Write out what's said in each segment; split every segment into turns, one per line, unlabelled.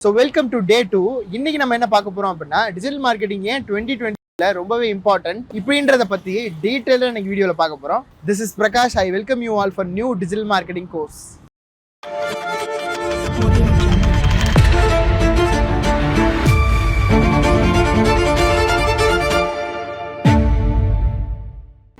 So welcome to day 2. இன்னைக்கு நம்ம என்ன பார்க்க போறோம் அப்படின்னா டிஜிட்டல் மார்க்கெட்டிங் ஏன் 2020ல ரொம்பவே இம்பார்ட்டன்ட் இப்படின்றத பத்தி டீட்டெயிலாக இன்னைக்கு வீடியோவில் பார்க்க போறோம். This is Prakash. I welcome you all for new digital marketing course.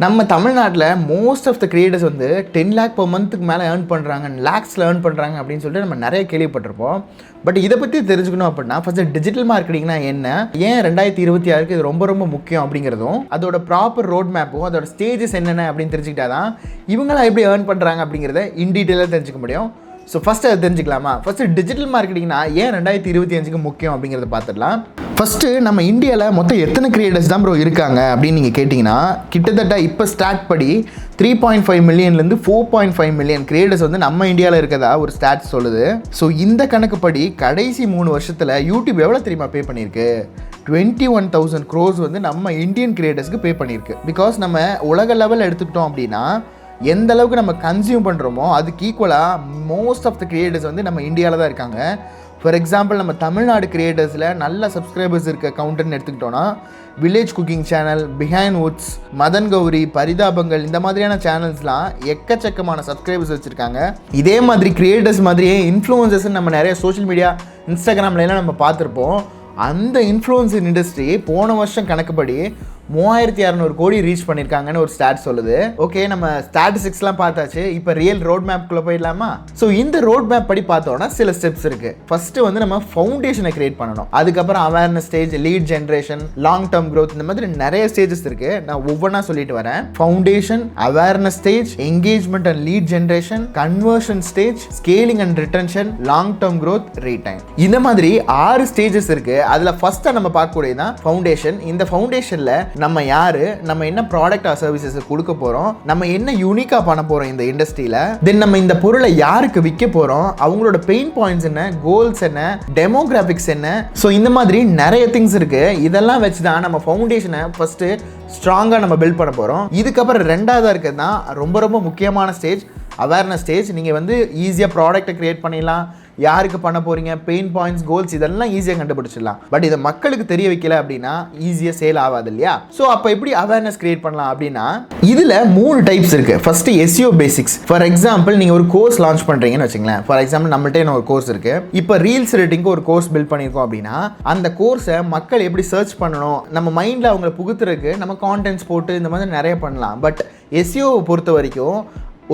நம்ம தமிழ்நாட்டில் மோஸ்ட் ஆஃப் த கிரியேட்டர்ஸ் வந்து 10 lakh per monthக்கு மேலே ஏர்ன் பண்ணுறாங்க, லேக்ஸில் ஏர்ன் பண்ணுறாங்க அப்படின்னு சொல்லிட்டு நம்ம நிறைய கேள்விப்பட்டிருப்போம். பட் இதை பற்றி தெரிஞ்சுக்கணும் அப்படின்னா ஃபர்ஸ்ட் டிஜிட்டல் மார்க்கெட்டிங்னா என்ன, ஏன் 2026க்கு இது ரொம்ப ரொம்ப முக்கியம் அப்படிங்கிறதும், அதோட ப்ராப்பர் ரோட் மேப்பும் அதோட ஸ்டேஜஸ் என்னென்ன அப்படின்னு தெரிஞ்சுக்கிட்டா தான் இவங்களாம் எப்படி ஏர்ன் பண்ணுறாங்க அப்படிங்கிறத இன் டீட்டெயிலாக தெரிஞ்சுக்க முடியும். ஸோ ஃபஸ்ட்டு அதை தெரிஞ்சுக்கலாமா? ஃபஸ்ட்டு டிஜிட்டல் மார்க்கெட்டிங்னா ஏன் 2025க்கு முக்கியம் அப்படிங்கிறத பார்த்துடலாம். ஃபஸ்ட்டு நம்ம இந்தியாவில் மொத்தம் எத்தனை கிரியேட்டர்ஸ் தான் ப்ரோ இருக்காங்க அப்படின்னு நீங்கள் கேட்டிங்கன்னா, கிட்டத்தட்ட இப்போ ஸ்டார்ட் படி 3.5 மில்லியன்லேருந்து 4.5 மில்லியன் கிரியேட்டர்ஸ் வந்து நம்ம இந்தியாவில் இருக்கதா ஒரு ஸ்டாட்ஸ் சொல்லுது. ஸோ இந்த கணக்குப்படி கடைசி 3 வருஷத்தில் யூடியூப் எவ்வளோ தெரியுமா பே பண்ணியிருக்கு? 21,000 crores வந்து நம்ம இந்தியன் கிரியேட்டர்ஸ்க்கு பே பண்ணியிருக்கு. பிகாஸ் நம்ம உலக லெவலில் எடுத்துக்கிட்டோம் அப்படின்னா எந்த அளவுக்கு நம்ம கன்சியூம் பண்ணுறோமோ அதுக்கு ஈக்குவலாக மோஸ்ட் ஆஃப் த கிரியேட்டர்ஸ் வந்து நம்ம இந்தியாவில் தான் இருக்காங்க. ஃபார் எக்ஸாம்பிள் நம்ம தமிழ்நாடு கிரியேட்டர்ஸில் நல்ல சப்ஸ்கிரைபர்ஸ் இருக்க கவுண்டர்னு எடுத்துக்கிட்டோன்னா village cooking channel, Behindwoods, Madan Gowri, Parithabangal, இந்த மாதிரியான சேனல்ஸ்லாம் எக்கச்சக்கமான சப்ஸ்கிரைபர்ஸ் வச்சுருக்காங்க. இதே மாதிரி கிரியேட்டர்ஸ் மாதிரியே இன்ஃப்ளூயன்சர்ஸ் நம்ம நிறைய சோஷியல் மீடியா இன்ஸ்டாகிராம்லாம் நம்ம பார்த்துருப்போம். அந்த இன்ஃப்ளூயன்ஸ் இண்டஸ்ட்ரி போன வருஷம் கணக்குப்படி 3,200 கோடி ரீச் பண்ணியிருக்காங்கன்னு ஒரு ஸ்டாட் சொல்லுது. ஓகே, நம்ம ஸ்டாட்டிஸ்டிக்ஸ்லாம் பார்த்தாச்சு. இப்போ ரியல் ரோட் மேப்குள்ளே போயிடலாமா? ஸோ இந்த ரோட் மேப் படி பார்த்தோன்னா சில ஸ்டெப்ஸ் இருக்குது. ஃபஸ்ட்டு வந்து நம்ம ஃபவுண்டேஷனை கிரியேட் பண்ணணும். அதுக்கப்புறம் awareness stage, lead generation, long term growth, இந்த மாதிரி நிறைய ஸ்டேஜஸ் இருக்குது. நான் ஒவ்வொன்றா சொல்லிட்டு வரேன். Foundation, awareness stage, engagement and lead generation, conversion stage, scaling and retention, long term growth, ரீடைம். இந்த மாதிரி 6 ஸ்டேஜஸ் இருக்குது. அதில் ஃபஸ்ட்டாக நம்ம பார்க்கக்கூடியதான் ஃபவுண்டேஷன். இந்த ஃபவுண்டேஷனில் நம்ம யாரு, நம்ம என்ன ப்ராடக்ட் ஆர் சர்வீசஸ் கொடுக்க போறோம், நம்ம என்ன யூனிக்கா பண்ண போறோம் இந்த இண்டஸ்ட்ரியில, தென் நம்ம இந்த பொருளை யாருக்கு விற்க போறோம், அவங்களோட பெயின் பாயிண்ட்ஸ் என்ன, கோல்ஸ் என்ன, டெமோகிராபிக்ஸ் என்ன. ஸோ இந்த மாதிரி நிறைய திங்ஸ் இருக்கு. இதெல்லாம் வச்சு தான் நம்ம ஃபவுண்டேஷனை ஃபர்ஸ்ட் ஸ்ட்ராங்காக நம்ம பில்ட் பண்ண போறோம். இதுக்கப்புறம் ரெண்டாவதாக இருக்கிறது தான் ரொம்ப ரொம்ப முக்கியமான ஸ்டேஜ், அவேர்னஸ் ஸ்டேஜ். நீங்கள் வந்து ஈஸியாக ப்ராடக்ட்டை கிரியேட் பண்ணிடலாம், யாருக்கு பண்ண போகிறீங்க, பெயின் பாயிண்ட்ஸ், கோல்ஸ், இதெல்லாம் ஈஸியாக கண்டுபிடிச்சிடலாம். பட் இதை மக்களுக்கு தெரிய வைக்கல அப்படின்னா ஈஸியாக சேல் ஆகாது இல்லையா? ஸோ அப்போ எப்படி அவேர்னஸ் கிரியேட் பண்ணலாம் அப்படின்னா, இதில் 3 டைப்ஸ் இருக்குது. First SEO basics. For example நீங்கள் ஒரு கோர்ஸ் லான்ச் பண்ணுறீங்கன்னு வச்சுங்களேன். ஃபார் எக்ஸாம்பிள் நம்மள்ட்ட ஒரு கோர்ஸ் இருக்குது. இப்போ ரீல்ஸ் எடிட்டிங்க்கு ஒரு கோர்ஸ் பில்ட் பண்ணியிருக்கோம் அப்படின்னா அந்த கோர்ஸை மக்கள் எப்படி சர்ச் பண்ணணும், நம்ம மைண்டில் அவங்களை புகுத்துறதுக்கு நம்ம கான்டென்ட்ஸ் போட்டு இந்த மாதிரி நிறைய பண்ணலாம். பட் SEO பொறுத்த வரைக்கும்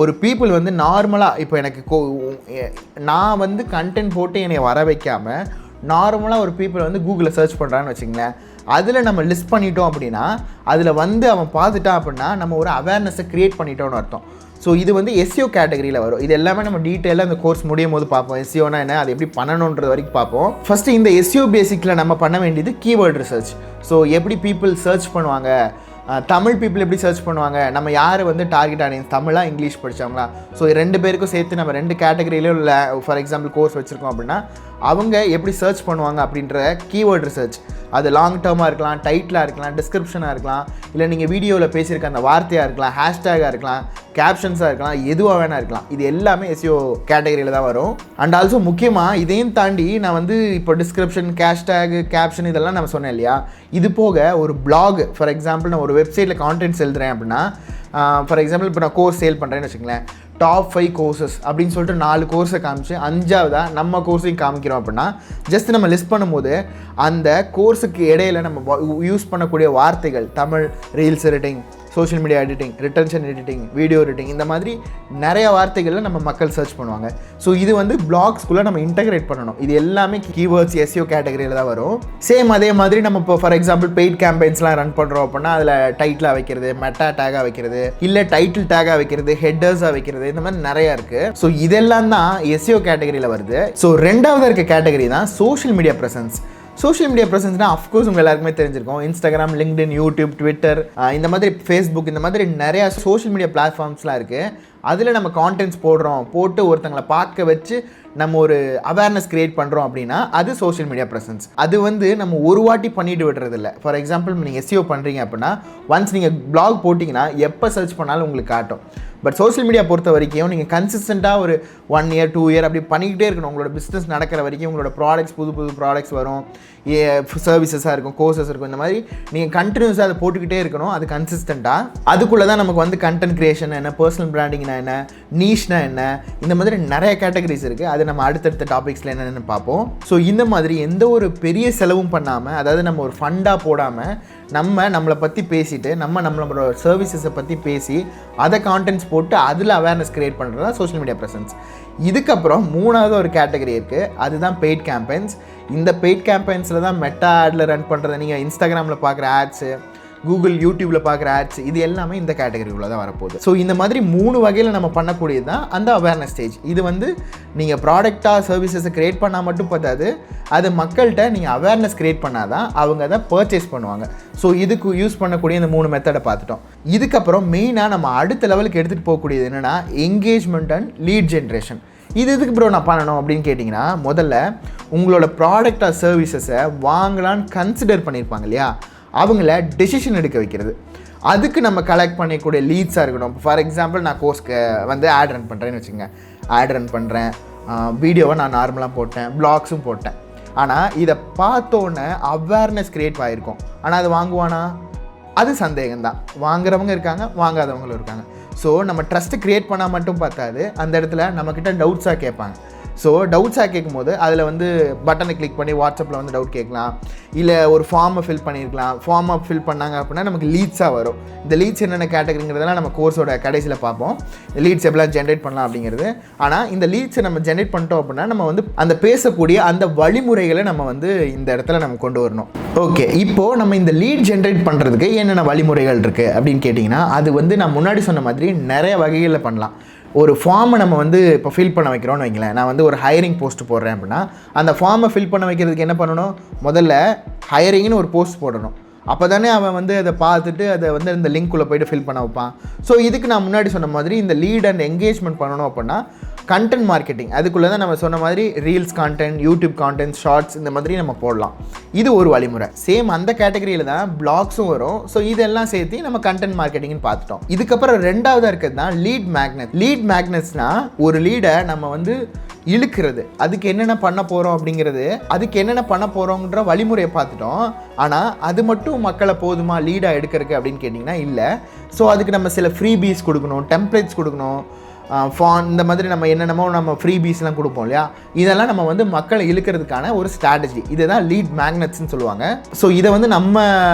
ஒரு பீப்புள் வந்து நார்மலாக, இப்போ எனக்கு நான் வந்து கண்டென்ட் போட்டு என்னை வர வைக்காமல் நார்மலாக ஒரு பீப்புள் வந்து கூகுளில் சர்ச் பண்ணுறான்னு வச்சுங்களேன். அதில் நம்ம லிஸ்ட் பண்ணிட்டோம் அப்படின்னா அதில் வந்து அவன் பார்த்துட்டான் அப்படின்னா நம்ம ஒரு அவேர்னஸை க்ரியேட் பண்ணிட்டோன்னு அர்த்தம். ஸோ இது வந்து SEO கேட்டகரியில் வரும். இது எல்லாமே நம்ம டீட்டெயிலாக இந்த கோர்ஸ் முடியும் போது பார்ப்போம். SEOனா என்ன, அது எப்படி பண்ணணுன்றது வரைக்கும் பார்ப்போம். ஃபஸ்ட்டு இந்த SEO பேசிக்கில் நம்ம பண்ண வேண்டியது கீவேர்ட் ரிசர்ச். ஸோ எப்படி பீப்புள் சர்ச் பண்ணுவாங்க, தமிழ் பீப்புள் எப்படி சர்ச் பண்ணுவாங்க, நம்ம யார் வந்து டார்கெட் ஆடியன்ஸ், தமிழா இங்கிலீஷ் படித்தவங்களா. ஸோ 2 பேருக்கும் சேர்த்து நம்ம 2 கேட்டகரியிலும் இல்லை ஃபார் எக்ஸாம்பிள் கோர்ஸ் வச்சுருக்கோம் அப்படின்னா அவங்க எப்படி சர்ச் பண்ணுவாங்க அப்படின்ற கீவேர்ட் ரிசர்ச். அது லாங் டேர்மாக இருக்கலாம், டைட்டிலாக இருக்கலாம், டிஸ்கிரிப்ஷனாக இருக்கலாம், இல்லை நீங்கள் வீடியோவில் பேசியிருக்க அந்த வார்த்தையாக இருக்கலாம், ஹேஷ்டேகாக இருக்கலாம், கேப்ஷன்ஸாக இருக்கலாம், எதுவாக வேணா இருக்கலாம். இது எல்லாமே SEO கேட்டகரியில் தான் வரும். அண்ட் ஆல்சோ முக்கியமாக இதையும் தாண்டி நான் வந்து இப்போ டிஸ்கிரிப்ஷன், ஹேஷ்டேக், கேப்ஷன் இதெல்லாம் நம்ம சொன்னேன் இல்லையா, இது போக ஒரு பிளாக், ஃபார் எக்ஸாம்பிள் நான் ஒரு வெப்சைட்டில் கான்டென்ட்ஸ் எழுதுறேன் அப்படின்னா, ஃபார் எக்ஸாம்பிள் இப்போ நான் கோர்ஸ் சேல் பண்ணுறேன்னு வச்சுங்களேன், டாப் 5 கோர்சஸ் அப்படின்னு சொல்லிட்டு 4 கோர்ஸை காமிச்சு 5ஆவதாக நம்ம கோர்ஸையும் காமிக்கிறோம் அப்படின்னா ஜஸ்ட் நம்ம லிஸ்ட் பண்ணும்போது அந்த கோர்ஸுக்கு இடையில நம்ம யூஸ் பண்ணக்கூடிய வார்த்தைகள், Tamil, reels editing, social media editing, retention editing, video editing, இந்த மாதிரி நிறைய வார்த்தைகளில் நம்ம மக்கள் சர்ச் பண்ணுவாங்க. ஸோ இது வந்து பிளாக்ஸ்குள்ளே நம்ம இன்டகிரேட் பண்ணணும். இது எல்லாமே கீவேர்ட்ஸ் SEO கேட்டகரியில் தான் வரும். சேம் அதே மாதிரி நம்ம இப்போ ஃபார் எக்ஸாம்பிள் பெய்ட் கேம்பெயின்ஸ்லாம் ரன் பண்ணுறோம் அப்படின்னா அதில் டைட்டிலாக வைக்கிறது, மெட்டா டேகாக வைக்கிறது, இல்லை டைட்டில் டேகாக வைக்கிறது, ஹெட்டர்ஸாக வைக்கிறது, இந்த மாதிரி நிறையா இருக்குது. ஸோ இதெல்லாம் தான் SEO கேட்டகரியில் வருது. ஸோ ரெண்டாவது இருக்க கேட்டகரி தான் social media presence. Social media ப்ரெசன்ஸ்னால் அஃப்கோர்ஸ் உங்கள் எல்லாருக்குமே தெரிஞ்சிருக்கும். இன்ஸ்டாகிராம், லிங்க்டின், யூடியூப், ட்விட்டர், இந்த மாதிரி ஃபேஸ்புக், இந்த மாதிரி நிறையா சோஷியல் மீடியா பிளாட்ஃபார்ம்ஸ்லாம் இருக்குது. அதில் நம்ம கான்டென்ட்ஸ் போட்டு ஒருத்தங்களை பார்க்க வச்சு நம்ம ஒரு அவேர்னஸ் கிரியேட் பண்ணுறோம் அப்படின்னா அது சோஷியல் மீடியா ப்ரெசன்ஸ். அது வந்து நம்ம ஒரு வாட்டி பண்ணிட்டு விடுறதில்ல. ஃபார் எக்ஸாம்பிள் நீங்கள் SEO பண்ணுறீங்க அப்படின்னா ஒன்ஸ் நீங்கள் பிளாக் போட்டிங்கன்னா எப்போ சர்ச் பண்ணாலும் உங்களுக்கு காட்டும். பட் சோஷியல் மீடியா பொறுத்த வரைக்கும் நீங்கள் கன்சிஸ்டண்ட்டாக ஒரு 1 year 2 year அப்படி பண்ணிக்கிட்டே இருக்கணும். உங்களோட பிஸ்னஸ் நடக்கிற வரைக்கும் உங்களோட ப்ராடக்ட்ஸ் புது ப்ராடக்ட்ஸ் வரும், சர்வீசஸாக இருக்கும், கோர்சஸ் இருக்கும், இந்த மாதிரி நீங்கள் கண்டினியூஸாக அதை போட்டுக்கிட்டே இருக்கணும். அது கன்சிஸ்டண்ட்டாக. அதுக்குள்ளே தான் நமக்கு வந்து கண்டென்ட் கிரியேஷன் என்ன, பர்சனல் பிராண்டிங்னா என்ன, நீஷ்னா என்ன, இந்த மாதிரி நிறைய கேட்டகரிஸ் இருக்குது. அது நம்ம அடுத்தடுத்த டாபிக்ஸில் என்னென்னு பார்ப்போம். ஸோ இந்த மாதிரி எந்த ஒரு பெரிய செலவும் பண்ணாமல், அதாவது நம்ம ஒரு ஃபண்டாக போடாமல் நம்மளை பற்றி பேசிட்டு நம்மளோட சர்வீசஸை பற்றி பேசி அதை கான்டென்ட்ஸ் போட்டு அதில் அவேர்னஸ் கிரியேட் பண்ணுறது தான் சோஷியல் மீடியா ப்ரெசன்ஸ். இதுக்கப்புறம் 3வது ஒரு கேட்டகரி இருக்குது, அதுதான் பெய்ட் கேம்பெயின்ஸ். இந்த பெய்ட் கேம்பெயின்ஸில் தான் மெட்டா ஆடில் ரன் பண்ணுறது, நீங்கள் இன்ஸ்டாகிராமில் பார்க்குற ஆட்ஸு, கூகுள் யூடியூப்பில் பார்க்குற ஆட்ஸ், இது எல்லாமே இந்த கேட்டகரிக்குள்ளே தான் வரப்போகுது. ஸோ இந்த மாதிரி 3 வகையில் நம்ம பண்ணக்கூடியது தான் அந்த அவேர்னஸ் ஸ்டேஜ். இது வந்து நீங்கள் ப்ராடக்டாக சர்வீசஸை க்ரியேட் பண்ணால் மட்டும் பார்த்தாது, அது மக்கள்கிட்ட நீங்கள் அவேர்னஸ் க்ரியேட் பண்ணால் தான் அவங்க அதை பர்ச்சேஸ் பண்ணுவாங்க. ஸோ இதுக்கு யூஸ் பண்ணக்கூடிய இந்த 3 மெத்தடை பார்த்துட்டோம். இதுக்கப்புறம் மெயினாக நம்ம அடுத்த லெவலுக்கு எடுத்துகிட்டு போகக்கூடியது என்னென்னா என்கேஜ்மெண்ட் அண்ட் லீட் ஜென்ரேஷன். இது எதுக்கு ப்ரோ நான் பண்ணணும் அப்படின்னு கேட்டிங்கன்னா, முதல்ல உங்களோட ப்ராடக்டாக சர்வீசஸை வாங்கலான்னு கன்சிடர் பண்ணியிருப்பாங்க இல்லையா, அவங்கள டெசிஷன் எடுக்க வைக்கிறது. அதுக்கு நம்ம கலெக்ட் பண்ணக்கூடிய லீட்ஸாக இருக்கணும். ஃபார் எக்ஸாம்பிள் நான் கோர்ஸ்க்கு வந்து ஆட் ரன் பண்ணுறேன்னு வச்சுக்கோங்க. ஆட் ரன் பண்ணுறேன், வீடியோவை நான் நார்மலாக போட்டேன், ப்ளாக்ஸும் போட்டேன். ஆனால் இதை பார்த்தோன்னே அவேர்னஸ் க்ரியேட் ஆகிருக்கும். ஆனால் அது வாங்குவானா? அது சந்தேகம்தான். வாங்குறவங்க இருக்காங்க, வாங்காதவங்களும் இருக்காங்க. ஸோ நம்ம ட்ரஸ்ட்டு க்ரியேட் பண்ணால் மட்டும் பார்த்தாது, அந்த இடத்துல நம்மக்கிட்ட டவுட்ஸாக கேட்பாங்க. ஸோ டவுட்ஸாக கேட்கும்போது அதில் வந்து பட்டனை கிளிக் பண்ணி வாட்ஸ்அப்பில் வந்து டவுட் கேட்கலாம், இல்லை ஒரு ஃபார்மை ஃபில் பண்ணியிருக்கலாம். ஃபார்மை ஃபில் பண்ணாங்க அப்படின்னா நமக்கு லீட்ஸாக வரும். இந்த லீட்ஸ் என்னென்ன கேட்டகரிங்கிறதெல்லாம் நம்ம கோர்ஸோட கடைசியில் பார்ப்போம், லீட்ஸ் எப்படிலாம் ஜென்ரேட் பண்ணலாம் அப்படிங்கிறது. ஆனால் இந்த லீட்ஸை நம்ம ஜென்ரேட் பண்ணிட்டோம் அப்படின்னா நம்ம வந்து அந்த பேசக்கூடிய அந்த வழிமுறைகளை நம்ம வந்து இந்த இடத்துல நம்ம கொண்டு வரணும். ஓகே, இப்போது நம்ம இந்த லீட் ஜென்ரேட் பண்ணுறதுக்கு என்னென்ன வழிமுறைகள் இருக்குது அப்படின்னு கேட்டிங்கன்னா, அது வந்து நான் முன்னாடி சொன்ன மாதிரி நிறைய வகைகளில் பண்ணலாம். ஒரு ஃபார்மை நம்ம வந்து இப்போ ஃபில் பண்ண வைக்கிறோன்னு வைங்களேன். நான் வந்து ஒரு ஹையரிங் போஸ்ட் போடுறேன் அப்படின்னா, அந்த ஃபார்மை ஃபில் பண்ண வைக்கிறதுக்கு என்ன பண்ணணும்? முதல்ல ஹையரிங்னு ஒரு போஸ்ட் போடணும். அப்போ தானே அவன் வந்து அதை பார்த்துட்டு அதை வந்து இந்த லிங்க்குள்ளே போய்ட்டு ஃபில் பண்ண வைப்பான். ஸோ இதுக்கு நான் முன்னாடி சொன்ன மாதிரி இந்த லீட் அண்ட் என்கேஜ்மெண்ட் பண்ணணும் அப்படின்னா கண்டென்ட் மார்க்கெட்டிங், அதுக்குள்ளே தான் நம்ம சொன்ன மாதிரி reels content, YouTube content, shorts, இந்த மாதிரி நம்ம போடலாம். இது ஒரு வழிமுறை. சேம் அந்த கேட்டகரியில் தான் பிளாக்ஸும் வரும். ஸோ இதெல்லாம் சேர்த்து நம்ம கண்டென்ட் மார்க்கெட்டிங்னு பார்த்துட்டோம். இதுக்கப்புறம் 2வதாக இருக்கிறது தான் லீட் மேக்னெட். லீட் மேக்னெட்ஸ்னால் ஒரு லீடை நம்ம வந்து இழுக்கிறது. அதுக்கு என்னென்ன பண்ண போகிறோம் அப்படிங்கிறது, அதுக்கு என்னென்ன பண்ண போகிறோங்கிற வழிமுறையை பார்த்துட்டோம். ஆனால் அது மட்டும் மக்களை போதுமா லீடாக எடுக்கிறதுக்கு அப்படின்னு கேட்டிங்கன்னா இல்லை. ஸோ அதுக்கு நம்ம சில ஃப்ரீபீஸ் கொடுக்கணும், டெம்ப்ளேட்ஸ் கொடுக்கணும், இந்த மாதிரி நம்ம என்னென்னமோ நம்ம ஃப்ரீபீஸ்லாம் கொடுப்போம் இல்லையா. இதெல்லாம் நம்ம வந்து மக்களை இழுக்கிறதுக்கான ஒரு ஸ்ட்ராட்டஜி. இதுதான் லீட் மேக்னெட்ஸ்ன்னு சொல்லுவாங்க. ஸோ இதை வந்து நம்ம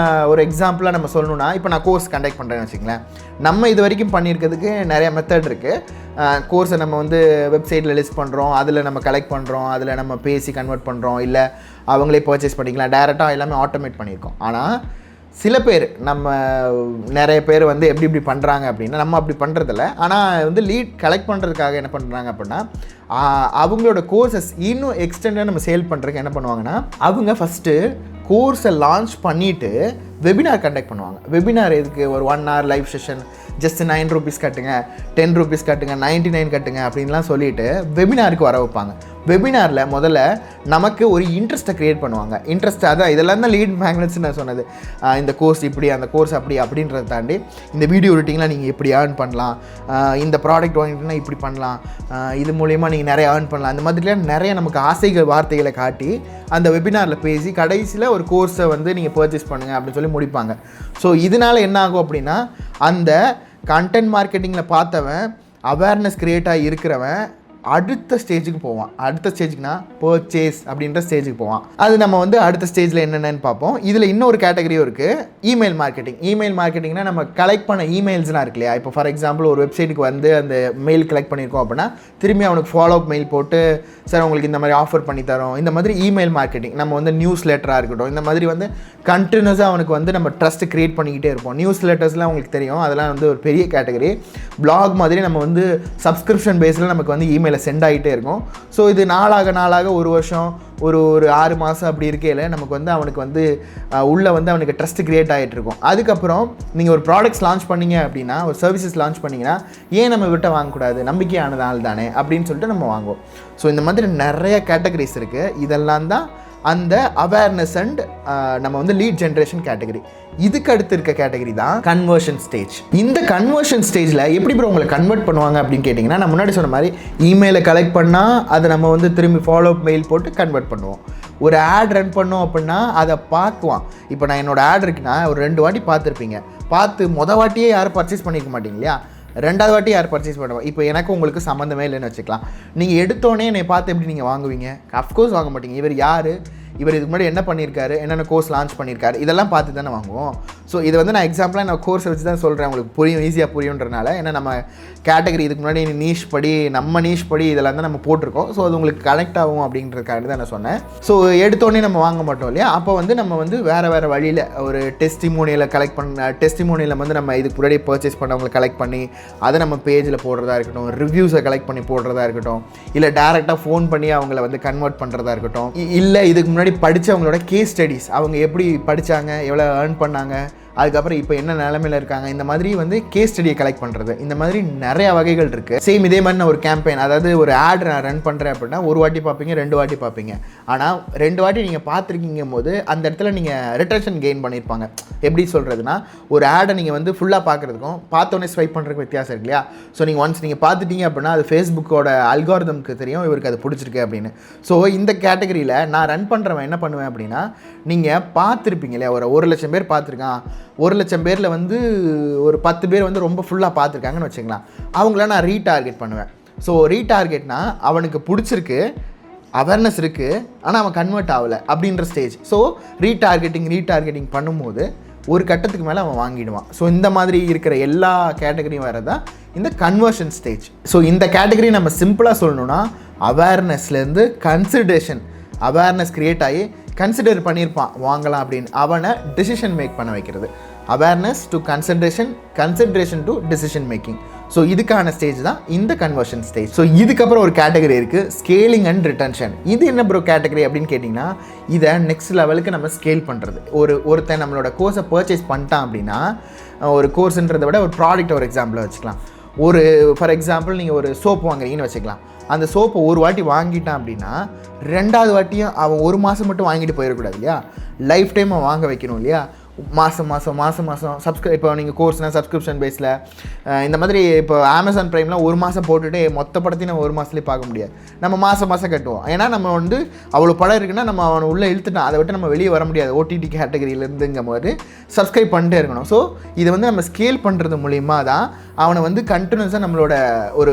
ஒரு எக்ஸாம்பிளாக நம்ம சொல்லணும்னா, இப்போ நான் கோர்ஸ் கண்டக்ட் பண்ணுறேன்னு வச்சுங்களேன். நம்ம இது வரைக்கும் பண்ணியிருக்கிறதுக்கு நிறைய மெத்தட் இருக்குது. கோர்ஸை நம்ம வந்து வெப்சைட்டில் லிஸ்ட் பண்ணுறோம், அதில் நம்ம கலெக்ட் பண்ணுறோம், அதில் நம்ம பேசி கன்வெர்ட் பண்ணுறோம், இல்லை அவங்களே பர்ச்சேஸ் பண்ணிக்கலாம், டைரெக்டாக எல்லாமே ஆட்டோமேட் பண்ணியிருக்கோம். ஆனால் சில பேர் நிறைய பேர் வந்து எப்படி பண்ணுறாங்க அப்படின்னா, நம்ம அப்படி பண்ணுறதில்ல. ஆனால் வந்து லீட் கலெக்ட் பண்ணுறதுக்காக என்ன பண்ணுறாங்க அப்படின்னா, அவங்களோட கோர்ஸஸ் இன்னும் எக்ஸ்டெண்டாக நம்ம சேல் பண்ணுறதுக்கு என்ன பண்ணுவாங்கன்னா, அவங்க ஃபஸ்ட்டு கோர்ஸை லான்ச் பண்ணிவிட்டு வெபினார் கண்டக்ட் பண்ணுவாங்க. வெபினார் எதுக்கு? ஒரு 1 hour live session, just 9 rupees கட்டுங்க, 10 rupees கட்டுங்க, 99 கட்டுங்க அப்படின்லாம் சொல்லிவிட்டு வெபினாருக்கு வர வைப்பாங்க. வெபினாரில் முதல்ல நமக்கு ஒரு இன்ட்ரெஸ்ட்டை க்ரியேட் பண்ணுவாங்க. இன்ட்ரெஸ்ட் அதான் இதெல்லாம் தான் லீட் மேக்னெட்ஸ் நான் சொன்னது. இந்த கோர்ஸ் இப்படி, அந்த கோர்ஸ் அப்படி அப்படின்றத தாண்டி இந்த வீடியோ எடிட்டிங்லாம் நீங்கள் எப்படி ஏர்ன் பண்ணலாம், இந்த ப்ராடக்ட் வாங்கிட்டீங்கன்னா இப்படி பண்ணலாம், இது மூலயமா நீங்கள் நிறைய ஏர்ன் பண்ணலாம், அந்த மாதிரிலாம் நிறைய நமக்கு ஆசைகள் வார்த்தைகளை காட்டி அந்த வெபினாரில் பேசி கடைசியில் ஒரு கோர்ஸை வந்து நீங்கள் பர்ச்சேஸ் பண்ணுங்கள் அப்படின்னு சொல்லி முடிப்பாங்க. ஸோ இதனால் என்ன ஆகும் அப்படின்னா, அந்த கண்டென்ட் மார்க்கெட்டிங்கில் பார்த்தவன், அவேர்னஸ் க்ரியேட்டாக இருக்கிறவன் அடுத்த ஸ்டேஜுக்கு போவான். அடுத்த ஸ்டேஜுக்குனா பர்ச்சேஸ் அப்படின்ற ஸ்டேஜுக்கு போவான். அது நம்ம வந்து அடுத்த ஸ்டேஜில் என்னென்னு பார்ப்போம். இதில் இன்னொரு கேட்டகரியும் இருக்குது, இமெயில் மார்க்கெட்டிங். இமெயில் மார்க்கெட்டிங்னா நம்ம கலெக்ட் பண்ண இமெயில்ஸ்லாம் இருக்கு இல்லையா. இப்போ ஃபார் எக்ஸாம்பிள் ஒரு வெப்சைட்டுக்கு வந்து அந்த மெயில் கலெக்ட் பண்ணியிருக்கோம் அப்படின்னா, திரும்பி அவனுக்கு ஃபாலோ அப் மெயில் போட்டு, சார் உங்களுக்கு இந்த மாதிரி ஆஃபர் பண்ணி தரோம், இந்த மாதிரி இமெயில் மார்க்கெட்டிங். நம்ம வந்து நியூஸ் லெட்டராக இருக்கட்டும், இந்த மாதிரி வந்து கண்டினியூஸாக அவனுக்கு வந்து நம்ம ட்ரஸ்ட்டு க்ரியேட் பண்ணிக்கிட்டே இருப்போம். நியூஸ் லெட்டர்ஸ்லாம் உங்களுக்கு தெரியும், அதெல்லாம் வந்து ஒரு பெரிய கேட்டகரி. பிளாக் மாதிரி நம்ம வந்து சப்ஸ்கிரிப்ஷன் பேஸில் நமக்கு வந்து இமெயில் இமெயிலை சென்ட் ஆகிட்டே இருக்கும். ஸோ இது நாளாக ஒரு வருஷம் ஒரு 6 மாதம் அப்படி இருக்கையில் நமக்கு வந்து அவனுக்கு வந்து உள்ளே வந்து அவனுக்கு ட்ரஸ்ட் க்ரியேட் ஆகிட்டு இருக்கும். அதுக்கப்புறம் நீங்கள் ஒரு ப்ராடக்ட்ஸ் லான்ச் பண்ணிங்க அப்படின்னா, ஒரு சர்வீசஸ் லான்ச் பண்ணிங்கன்னா, ஏன் நம்ம விட்ட வாங்கக்கூடாது, நம்பிக்கையானதால் தானே அப்படின்னு சொல்லிட்டு நம்ம வாங்குவோம். ஸோ இந்த மாதிரி நிறைய கேட்டகரிஸ் இருக்குது. இதெல்லாம் தான் அந்த அவேர்னஸ் அண்ட் நம்ம வந்து லீட் ஜென்ரேஷன் கேட்டகரி. இதுக்கு அடுத்து இருக்க கேட்டகரி தான் கன்வர்ஷன் ஸ்டேஜ். இந்த கன்வர்ஷன் ஸ்டேஜில் எப்படி ப்ரோ உங்களை கன்வெர்ட் பண்ணுவாங்க அப்படின்னு கேட்டிங்கன்னா, நான் முன்னாடி சொன்ன மாதிரி இமெயிலை கலெக்ட் பண்ணால் அதை நம்ம வந்து திரும்பி ஃபாலோ அப் மெயில் போட்டு கன்வெர்ட் பண்ணுவோம். ஒரு ஆட் ரன் பண்ணோம் அப்படின்னா அதை பார்க்குவான். இப்போ நான் என்னோடய ஆட் இருக்குன்னா ஒரு 2 வாட்டி பார்த்துருப்பீங்க. பார்த்து வாட்டியே யாரும் பர்ச்சேஸ் பண்ணிக்க மாட்டீங்க இல்லையா? 2வது வாட்டி யார் பர்ச்சேஸ் பண்ணுவோம். இப்போ எனக்கு உங்களுக்கு சம்மந்தமே இல்லைன்னு வச்சுக்கலாம். நீங்கள் எடுத்தோடனே என்னை பார்த்து எப்படி நீங்கள் வாங்குவீங்க? அஃப்கோர்ஸ் வாங்க மாட்டீங்க. இவர் யார், இவர் இதுக்கு முன்னாடி என்ன பண்ணியிருக்காரு, என்னென்ன கோர்ஸ் லான்ச் பண்ணியிருக்காரு, இதெல்லாம் பார்த்து தானே வாங்குவோம். ஸோ இதை வந்து நான் எக்ஸாம்பிளாக நான் கோர்ஸை வச்சு தான் சொல்கிறேன், உங்களுக்கு புரியும், ஈஸியாக புரியுன்றனால. ஏன்னா நம்ம கேட்டகரி இதுக்கு முன்னாடி நம்ம நீஷ் படி இதெல்லாம் தான் நம்ம போட்டிருக்கோம். ஸோ அது உங்களுக்கு கனெக்ட் ஆகும் அப்படின்றதுக்காக தான் நான் சொன்னேன். ஸோ எடுத்தோடனே நம்ம வாங்க மாட்டோம் இல்லையா? அப்போ வந்து நம்ம வந்து வேறு வழியில் ஒரு டெஸ்டிமோனியில் கலெக்ட் டெஸ்டிமோனியில் வந்து நம்ம இதுக்கு முன்னாடி பர்ச்சேஸ் பண்ணவங்களை கலெக்ட் பண்ணி அதை நம்ம பேஜில் போடுறதா இருக்கட்டும், ரிவ்யூஸை கலெக்ட் பண்ணி போடுறதா இருக்கட்டும், இல்லை டேரெக்டாக ஃபோன் பண்ணி அவங்கள வந்து கன்வெர்ட் பண்ணுறதா இருக்கட்டும், இல்லை இதுக்கு முன்னாடி படித்தவங்களோட கேஸ் ஸ்டடீஸ், அவங்க எப்படி படித்தாங்க, எவ்வளோ ஏர்ன் பண்ணாங்க, அதுக்கப்புறம் இப்போ என்ன நிலமையில் இருக்காங்க, இந்த மாதிரி வந்து கேஸ் ஸ்டடியை கலெக்ட் பண்ணுறது, இந்த மாதிரி நிறைய வகைகள் இருக்குது. சேம் இதே மாதிரி நான் ஒரு கேம்பெயின், அதாவது ஒரு ஆட் நான் ரன் பண்ணுறேன் அப்படின்னா 1 வாட்டி பார்ப்பீங்க, 2 வாட்டி பார்ப்பீங்க. ஆனால் 2 வாட்டி நீங்கள் பார்த்துருக்கீங்க போது அந்த இடத்துல நீங்கள் ரிட்டன்ஷன் கெயின் பண்ணியிருப்பாங்க. எப்படி சொல்கிறதுனா, ஒரு ஆடை நீங்கள் வந்து ஃபுல்லாக பார்க்குறதுக்கும் பார்த்தோன்னே ஸ்வைப் பண்ணுறதுக்கு வித்தியாசம் இருக்கு இல்லையா? ஸோ நீங்கள் ஒன்ஸ் நீங்கள் பார்த்துட்டீங்க அப்படின்னா அது ஃபேஸ்புக்கோட அல்காரிதம்க்கு தெரியும் இவருக்கு அது பிடிச்சிருக்கு அப்படின்னு. ஸோ இந்த கேட்டகரியில் நான் ரன் பண்ணுறவன் என்ன பண்ணுவேன் அப்படின்னா, நீங்கள் பார்த்துருப்பீங்க இல்லையா, ஒரு 1,00,000 பேர் பார்த்துருக்கான், 1,00,000 பேரில் வந்து ஒரு 10 பேர் வந்து ரொம்ப ஃபுல்லாக பார்த்துருக்காங்கன்னு வச்சுக்கலாம். அவங்கள நான் ரீடார்கெட் பண்ணுவேன். ஸோ ரீடார்கெட்னா அவனுக்கு பிடிச்சிருக்கு, அவேர்னஸ் இருக்குது, ஆனால் அவன் கன்வெர்ட் ஆகலை அப்படின்ற ஸ்டேஜ். ஸோ ரீடார்கெட்டிங் பண்ணும்போது ஒரு கட்டத்துக்கு மேலே அவன் வாங்கிடுவான். ஸோ இந்த மாதிரி இருக்கிற எல்லா கேட்டகரியும் வரதான் இந்த கன்வர்ஷன் ஸ்டேஜ். ஸோ இந்த கேட்டகரி நம்ம சிம்பிளாக சொல்லணும்னா, அவேர்னஸ்லேருந்து கன்சிடரேஷன், அவேர்னஸ் க்ரியேட் ஆகி கன்சிடர் பண்ணியிருப்பான் வாங்கலாம் அப்படின்னு, அவனை டிசிஷன் மேக் பண்ண வைக்கிறது. Awareness to consideration to decision making. So இதுக்கான ஸ்டேஜ் தான் இந்த கன்வர்ஷன் ஸ்டேஜ். ஸோ இதுக்கப்புறம் ஒரு கேட்டகரி இருக்குது, ஸ்கேலிங் அண்ட் ரிட்டன்ஷன். இது என்ன ப்ரோ கேட்டகரி அப்படின்னு கேட்டிங்கன்னா, இதை நெக்ஸ்ட் லெவலுக்கு நம்ம ஸ்கேல் பண்ணுறது. ஒருத்தன் நம்மளோட கோர்ஸை பர்ச்சேஸ் பண்ணிட்டான் அப்படின்னா, ஒரு கோர்ஸுன்றதை விட ஒரு ப்ராடக்ட் ஒரு எக்ஸாம்பிளாக வச்சுக்கலாம். ஃபார் எக்ஸாம்பிள் நீங்கள் ஒரு சோப்பு வாங்குறீங்கன்னு வச்சுக்கலாம். அந்த சோப்பை 1 வாட்டி வாங்கிட்டான் அப்படின்னா 2வது வாட்டியும் அவன் 1 மாதம் மட்டும் வாங்கிட்டு போயிடக்கூடாது இல்லையா? லைஃப் டைம் அவன் வாங்க வைக்கணும் இல்லையா? மாதம் இப்போ நீங்கள் கோர்ஸ்னால் சப்ஸ்கிரிப்ஷன் பேஸில் இந்த மாதிரி இப்போ அமேசான் ப்ரைம்லாம் 1 மாதம் போட்டுட்டு மொத்த படத்தையும் நம்ம 1 மாதத்துலேயே பார்க்க முடியாது. நம்ம மாதம் கட்டுவோம். ஏன்னா நம்ம வந்து அவ்வளோ படம் இருக்குன்னா நம்ம அவனை உள்ளே இழுத்துட்டான், அதை விட்டு நம்ம வெளியே வர முடியாது. ஓடிடி கேட்டகரியிலேருந்துங்கும் போது சப்ஸ்கிரைப் பண்ணிட்டே இருக்கணும். ஸோ இதை வந்து நம்ம ஸ்கேல் பண்ணுறது மூலிமா தான் அவனை வந்து கண்டினியூஸாக நம்மளோட ஒரு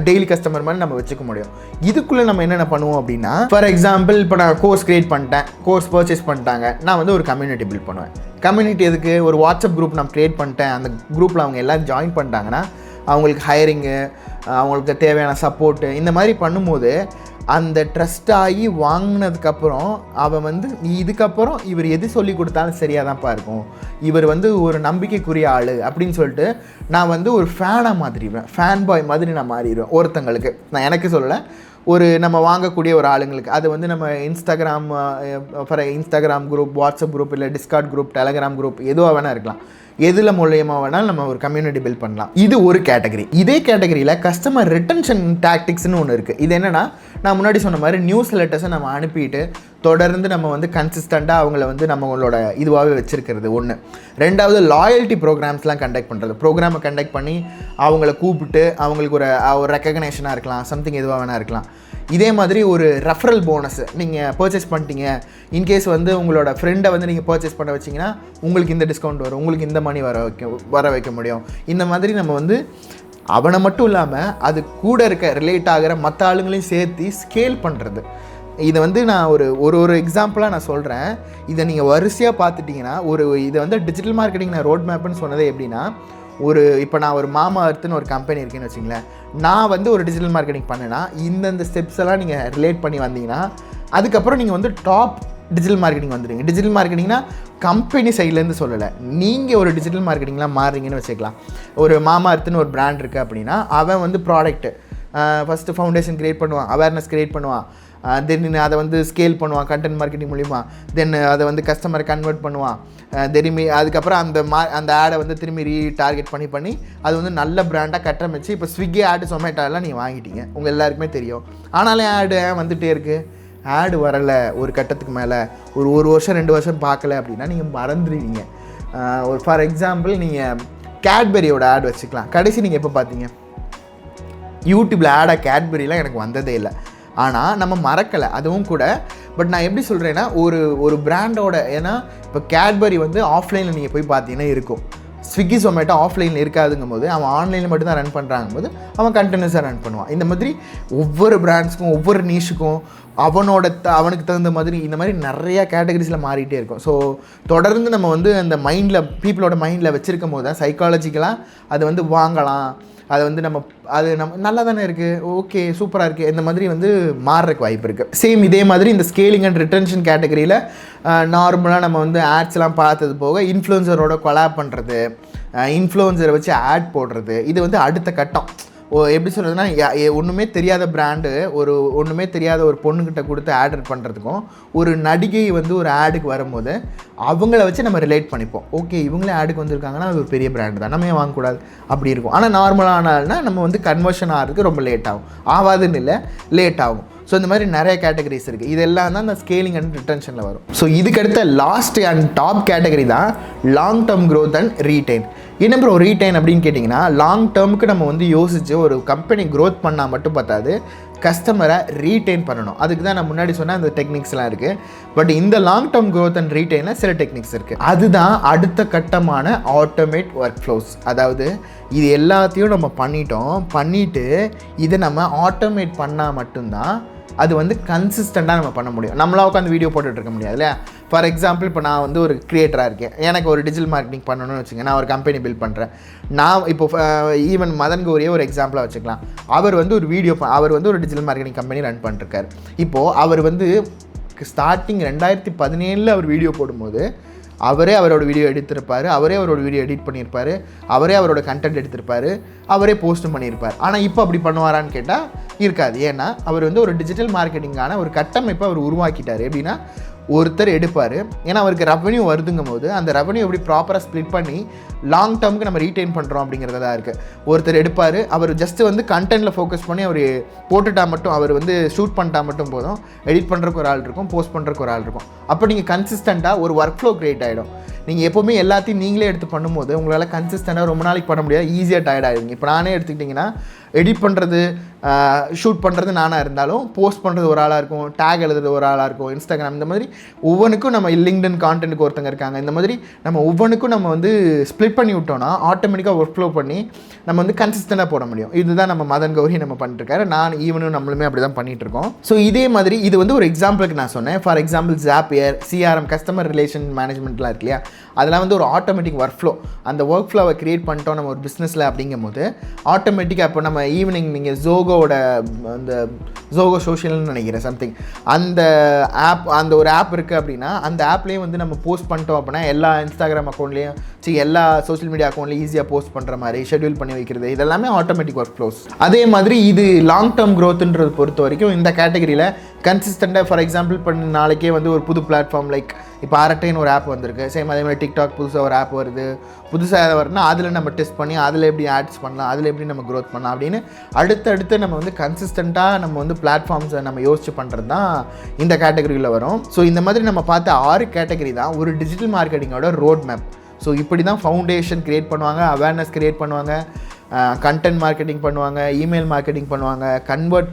டெய்லி கஸ்டமர் மாதிரி நம்ம வச்சுக்க முடியும். இதுக்குள்ளே நம்ம என்னென்ன பண்ணுவோம் அப்படின்னா, ஃபார் எக்ஸாம்பிள் இப்போ நான் கோர்ஸ் க்ரியேட் பண்ணிட்டேன், கோர்ஸ் பர்ச்சேஸ் பண்ணிட்டாங்க, நான் வந்து ஒரு கம்யூனிட்டி பில்ட் பண்ணுவேன். கம்யூனிட்டி எதுக்கு? ஒரு வாட்ஸ்அப் குரூப் நான் க்ரியேட் பண்ணிட்டேன், அந்த குரூப்பில் அவங்க எல்லாம் ஜாயின் பண்ணிட்டாங்கன்னா அவங்களுக்கு ஹையரிங்கு, அவங்களுக்கு தேவையான சப்போர்ட்டு, இந்த மாதிரி பண்ணும்போது அந்த ட்ரஸ்ட் ஆகி வாங்கினதுக்கப்புறம் அவன் வந்து இதுக்கப்புறம் இவர் எது சொல்லி கொடுத்தாலும் சரியாக தான்ப்பா இருக்கும், இவர் வந்து ஒரு நம்பிக்கைக்குரிய ஆள் அப்படின்னு சொல்லிட்டு நான் வந்து ஒரு ஃபேனாக மாற்றிடுவேன், ஃபேன் பாய் மாதிரி நான் மாறிடுவேன் ஒருத்தங்களுக்கு. நான் எனக்கு சொல்லலை, ஒரு நம்ம வாங்கக்கூடிய ஒரு ஆளுங்களுக்கு. அது வந்து நம்ம இன்ஸ்டாகிராம் குரூப், வாட்ஸ்அப் குரூப், இல்லை டிஸ்கார்ட் குரூப், டெலகிராம் குரூப், எதுவாக வேணால் இருக்கலாம். எதில் மூலியமாக வேணாலும் நம்ம ஒரு கம்யூனிட்டி பில்ட் பண்ணலாம். இது ஒரு கேட்டகரி. இதே கேட்டகரியில் கஸ்டமர் ரிட்டன்ஷன் டாக்டிக்ஸ்னு ஒன்று இருக்குது. இது என்னென்னா, நான் முன்னாடி சொன்ன மாதிரி நியூஸ் லெட்டர்ஸை நம்ம அனுப்பிட்டு தொடர்ந்து நம்ம வந்து கன்சிஸ்டண்ட்டாக அவங்கள வந்து நம்மளோட இதுவாகவே வச்சுருக்கிறது ஒன்று. 2வது லாயல்ட்டி ப்ரோக்ராம்ஸ்லாம் கண்டக்ட் பண்ணுறது. ப்ரோக்ராமை கண்டக்ட் பண்ணி அவங்கள கூப்பிட்டு அவங்களுக்கு ஒரு ரெக்கக்னேஷனாக இருக்கலாம், சம்திங் எதுவாக வேணால் இருக்கலாம். இதே மாதிரி ஒரு ரெஃபரல் போனஸ், நீங்கள் பர்ச்சேஸ் பண்ணிட்டீங்க, இன்கேஸ் வந்து உங்களோட ஃப்ரெண்டை வந்து நீங்கள் பர்ச்சேஸ் பண்ண வச்சிங்கன்னா உங்களுக்கு இந்த டிஸ்கவுண்ட் வரும், உங்களுக்கு இந்த மணி வர வைக்க முடியும். இந்த மாதிரி நம்ம வந்து அவனை மட்டும் இல்லாமல் அது கூட இருக்க ரிலேட் ஆகிற மற்ற ஆளுங்களையும் சேர்த்து ஸ்கேல் பண்ணுறது. இதை வந்து நான் ஒரு எக்ஸாம்பிளாக நான் சொல்கிறேன். இதை நீங்கள் வரிசையாக பார்த்துட்டிங்கன்னா இதை வந்து டிஜிட்டல் மார்க்கெட்டிங் நான் ரோட் மேப்புன்னு சொன்னதே எப்படின்னா, இப்போ நான் ஒரு மாமா அர்த்துன்னு ஒரு கம்பெனி இருக்குன்னு வச்சிங்களேன், நான் வந்து ஒரு டிஜிட்டல் மார்க்கெட்டிங் பண்ணேன்னா இந்தந்த ஸ்டெப்ஸ் எல்லாம் நீங்கள் ரிலேட் பண்ணி வந்தீங்கன்னா அதுக்கப்புறம் நீங்கள் வந்து டாப் டிஜிட்டல் மார்க்கெட்டிங் வந்துடுங்க. டிஜிட்டல் மார்க்கெட்டிங்னா கம்பெனி சைட்லேருந்து சொல்லலை, நீங்கள் ஒரு டிஜிட்டல் மார்க்கெட்டிங்லாம் மாறுறீங்கன்னு வச்சுக்கலாம். ஒரு மாமா அர்த்துன்னு ஒரு பிராண்ட் இருக்குது அப்படின்னா அவன் வந்து ப்ராடக்ட்டு ஃபஸ்ட்டு ஃபவுண்டேஷன் க்ரியேட் பண்ணுவான், அவேர்னஸ் க்ரியேட் பண்ணுவான், தென் அதை வந்து ஸ்கேல் பண்ணுவான் கண்டென்ட் மார்க்கெட்டிங் மூலிமா, தென் அதை வந்து கஸ்டமரை கன்வெர்ட் பண்ணுவான், திரும்பி அதுக்கப்புறம் அந்த ஆடை வந்து திரும்பி டார்கெட் பண்ணி அது வந்து நல்ல பிராண்டாக கட்டமைச்சு இப்போ ஸ்விக்கி ஆடு சொமேட்டோலாம் நீங்கள் வாங்கிட்டீங்க, உங்கள் எல்லாருக்குமே தெரியும். ஆனாலும் ஆடு வந்துகிட்டே இருக்குது. ஆடு வரலை ஒரு கட்டத்துக்கு மேலே, ஒரு வருஷம் 2 வருஷம் பார்க்கல அப்படின்னா நீங்கள் மறந்துடுவீங்க. ஒரு ஃபார் எக்ஸாம்பிள் நீங்கள் கேட்பரியோட ஆட் வச்சுக்கலாம். கடைசி நீங்கள் எப்போ பார்த்தீங்க? யூடியூப்பில் ஆடாக கேட்பரிலாம் எனக்கு வந்ததே இல்லை. ஆனால் நம்ம மறக்கலை அதுவும் கூட. பட் நான் எப்படி சொல்கிறேன்னா ஒரு பிராண்டோட, ஏன்னா இப்போ கேட்பரி வந்து ஆஃப்லைனில் நீங்கள் போய் பார்த்தீங்கன்னா இருக்கும், ஸ்விக்கி சொமேட்டோ ஆஃப்லைனில் இருக்காதுங்கும் போது அவன் ஆன்லைனில் மட்டும்தான் ரன் பண்ணுறாங்கும் போது அவன் கண்டினியூஸாக ரன் பண்ணுவான். இந்த மாதிரி ஒவ்வொரு பிராண்ட்ஸுக்கும் ஒவ்வொரு நீஷுக்கும் அவனுக்கு தகுந்த மாதிரி இந்த மாதிரி நிறையா கேட்டகரிஸில் மாறிட்டே இருக்கும். ஸோ தொடர்ந்து நம்ம வந்து அந்த மைண்டில் பீப்புளோட மைண்டில் வச்சுருக்கும் போது தான் சைக்காலஜிக்கலாக அது வந்து வாங்கலாம், அது வந்து நம்ம நல்லா தானே இருக்குது, ஓகே சூப்பராக இருக்குது, இந்த மாதிரி வந்து மாறுறதுக்கு வாய்ப்பு இருக்குது. சேம் இதே மாதிரி இந்த ஸ்கேலிங் அண்ட் ரிட்டன்ஷன் கேட்டகரியில் நார்மலாக நம்ம வந்து ஆட்ஸ்லாம் பார்த்தது போக இன்ஃப்ளூயன்சரோட கொலாப் பண்ணுறது, இன்ஃப்ளூயன்சரை வச்சு ஆட் போடுறது, இது வந்து அடுத்த கட்டம். எப்படி சொல்கிறதுனா, ஒன்றுமே தெரியாத பிராண்டு ஒன்றுமே தெரியாத ஒரு பொண்ணுக்கிட்ட கொடுத்து ஆர்டர் பண்ணுறதுக்கும் ஒரு நடிகை வந்து ஒரு ஆடுக்கு வரும்போது அவங்கள வச்சு நம்ம ரிலேட் பண்ணிப்போம். ஓகே இவங்களே ஆடுக்கு வந்திருக்காங்கன்னா அது ஒரு பெரிய பிராண்டு தான், நம்ம ஏன் வாங்கக்கூடாது அப்படி இருக்கும். ஆனால் நார்மலானால்னா நம்ம வந்து கன்வர்ஷன் ஆகிறதுக்கு ரொம்ப லேட் ஆகும், ஆகாதுன்னு இல்லை லேட் ஆகும். ஸோ இந்த மாதிரி நிறைய கேட்டகரிஸ் இருக்குது. இதெல்லாம் தான் இந்த ஸ்கேலிங் அண்ட் ரிட்டன்ஷனில் வரும். ஸோ இதுக்கடுத்த லாஸ்ட் அண்ட் டாப் கேட்டகரி தான் long term growth and retain. என்ன ப்ரோ ரீட்டைன் அப்படின்னு கேட்டிங்கன்னா, லாங் டேர்முக்கு நம்ம வந்து யோசித்து ஒரு கம்பெனி க்ரோத் பண்ணால் மட்டும் பார்த்தாது, கஸ்டமரை ரீட்டைன் பண்ணணும். அதுக்கு தான் நான் முன்னாடி சொன்ன அந்த டெக்னிக்ஸ்லாம் இருக்குது. பட் இந்த லாங் டேர்ம் க்ரோத் அண்ட் ரீட்டைனில் சில டெக்னிக்ஸ் இருக்குது. அதுதான் அடுத்த கட்டமான ஆட்டோமேட் ஒர்க் ஃப்ளோஸ். அதாவது இது எல்லாத்தையும் நம்ம பண்ணிவிட்டு இதை நம்ம ஆட்டோமேட் பண்ணால் மட்டும்தான் அது வந்து கன்சிஸ்டண்ட்டாக நம்ம பண்ண முடியும். நம்மளாக உட்காந்து வீடியோ போட்டுட்டு இருக்க முடியாது இல்லையா? ஃபார் எக்ஸாம்பிள் இப்போ நான் வந்து ஒரு க்ரியேட்டராக இருக்கேன், எனக்கு ஒரு டிஜிட்டல் மார்க்கெட்டிங் பண்ணணும்னு வச்சுங்க, நான் ஒரு கம்பெனி பில்ட் பண்ணுறேன். நான் இப்போ ஈவன் மதன் கௌரியை ஒரு எக்ஸாம்பிளாக வச்சுக்கலாம். அவர் வந்து ஒரு டிஜிட்டல் மார்க்கெட்டிங் கம்பெனி ரன் பண்ணிருக்காரு. இப்போது அவர் வந்து ஸ்டார்டிங் 2017 அவர் வீடியோ போடும்போது அவரே அவரோட வீடியோ எடுத்திருப்பார், அவரே அவரோட வீடியோ எடிட் பண்ணியிருப்பார், அவரே அவரோட கண்டென்ட் எடுத்திருப்பார், அவரே போஸ்ட்டும் பண்ணியிருப்பார். ஆனால் இப்போ அப்படி பண்ணுவாரான்னு கேட்டால் இருக்காது. ஏன்னா அவர் வந்து ஒரு டிஜிட்டல் மார்க்கெட்டிங்கான ஒரு கட்டமைப்பை அவர் உருவாக்கிட்டார். எப்படின்னா ஒருத்தர் எடுப்பார், ஏன்னா அவருக்கு ரெவன்யூ வருதுங்கும் போது அந்த ரெவன்யூ எப்படி ப்ராப்பராக ஸ்ப்ளிட் பண்ணி லாங் டேர்முக்கு நம்ம ரீட்டைன் பண்ணுறோம் அப்படிங்கிறத தான் இருக்குது. ஒருத்தர் எடுப்பார், அவர் ஜஸ்ட்டு வந்து கண்டென்ட்டில் ஃபோக்கஸ் பண்ணி அவர் போட்டுட்டால் மட்டும், அவர் வந்து ஷூட் பண்ணிட்டா மட்டும் போதும், எடிட் பண்ணுறக்கு ஒரு ஆள் இருக்கும், போஸ்ட் பண்ணுறக்கு ஒரு ஆள் இருக்கும். அப்போ நீங்கள் கன்சிஸ்டண்ட்டாக ஒரு ஒர்க் ஃப்ளோ க்ரியேட் ஆகிடும். நீங்கள் எப்போவுமே எல்லாத்தையும் நீங்களே எடுத்து பண்ணும்போது உங்களால் கன்சிஸ்டண்ட்டாக ரொம்ப நாளைக்கு பண்ண முடியாது, ஈஸியாக டயர்ட் ஆகிடுங்க. இப்போ நானே எடுத்துக்கிட்டிங்கன்னா எடிட் பண்ணுறது ஷூட் பண்ணுறது நானாக இருந்தாலும் போஸ்ட் பண்ணுறது ஒரு ஆளாக இருக்கும், டேக் எழுதுறது ஒரு ஆளாக இருக்கும், இன்ஸ்டாகிராம், இந்த மாதிரி ஒவ்வொன்றுக்கும் நம்ம லிங்க்டின் கான்டென்ட்டுக்கு ஒருத்தங்க இருக்காங்க. இந்த மாதிரி நம்ம ஒவ்வொன்றுக்கும் நம்ம வந்து ஸ்ப்ளிட் பண்ணி விட்டோம்னா ஆட்டோமேட்டிக்காக ஒர்க் ஃப்ளோ பண்ணி நம்ம வந்து கன்சிஸ்டண்ட்டாக போட முடியும். இதுதான் நம்ம மதன் கௌரி நம்ம பண்ணிட்டுருக்காரு, நான் ஈவனும் நம்மளுமே அப்படி தான் பண்ணிகிட்ருக்கோம். ஸோ இதே மாதிரி இது வந்து ஒரு எக்ஸாம்பிளுக்கு நான் சொன்னேன். For example Zapier, CRM, customer relation மேனேஜ்மெண்ட்லாம் இருக்கு இல்லையா, அதெல்லாம் வந்து ஒரு ஆட்டோமேட்டிக் ஒர்க் ஃப்ளோ. அந்த ஒர்க் ஃப்ளோவை க்ரியேட் பண்ணிட்டோம் நம்ம ஒரு பிஸ்னஸில் அப்படிங்கும் போது ஆட்டோமேட்டிக்காக இப்போ நம்ம ஈவினிங் நீங்கள் ஜோகோட அந்த ஜோகோ சோஷியல்னு நினைக்கிறேன் சம்திங், அந்த ஒரு ஆப் இருக்குது அப்படின்னா அந்த ஆப்லேயும் வந்து நம்ம போஸ்ட் பண்ணிட்டோம் அப்படின்னா எல்லா இன்ஸ்டாகிராம் அக்கௌண்ட்லேயும் எல்லா சோஷியல் மீடியா அக்கௌண்ட்லேயும் ஈஸியாக போஸ்ட் பண்ணுற மாதிரி ஷெட்யூல் பண்ணி வைக்கிறது, இதெல்லாமே ஆட்டோமேட்டிக் ஒர்க் ஃப்ளோஸ். அதே மாதிரி இது லாங் டேர்ம் க்ரோத்துன்றது பொறுத்த வரைக்கும் இந்த கேட்டகரியில் கன்சிஸ்டண்ட்டாக, ஃபார் எக்ஸாம்பிள் பண்ண நாளைக்கே வந்து ஒரு புது பிளாட்ஃபார்ம் லைக் இப்போ அரட்டைன்னு ஒரு ஆப் வந்திருக்கு, சேம் அதே மாதிரி டிக்டாக் புதுசாக ஒரு ஆப் வருது, புதுசாக வருதுன்னா அதில் நம்ம டெஸ்ட் பண்ணி அதில் எப்படி ஆட்ஸ் பண்ணலாம், அதில் எப்படி நம்ம க்ரோத் பண்ணலாம் அப்படின்னு அடுத்தடுத்து நம்ம வந்து கன்சிஸ்டண்ட்டாக நம்ம வந்து பிளாட்ஃபார்ம்ஸை நம்ம யோசிச்சு பண்ணுறது தான் இந்த கேட்டகரியில் வரும். ஸோ இந்த மாதிரி நம்ம பார்த்த 6 கேட்டகரி தான் ஒரு டிஜிட்டல் மார்க்கெட்டிங்கோட ரோட் மேப். ஸோ இப்படி தான் ஃபவுண்டேஷன் க்ரியேட் பண்ணுவாங்க, அவேர்னஸ் க்ரியேட் பண்ணுவாங்க, கண்டென்ட் மார்க்கெட்டிங் பண்ணுவாங்க, இமெயில் மார்க்கெட்டிங் பண்ணுவாங்க, கன்வெர்ட்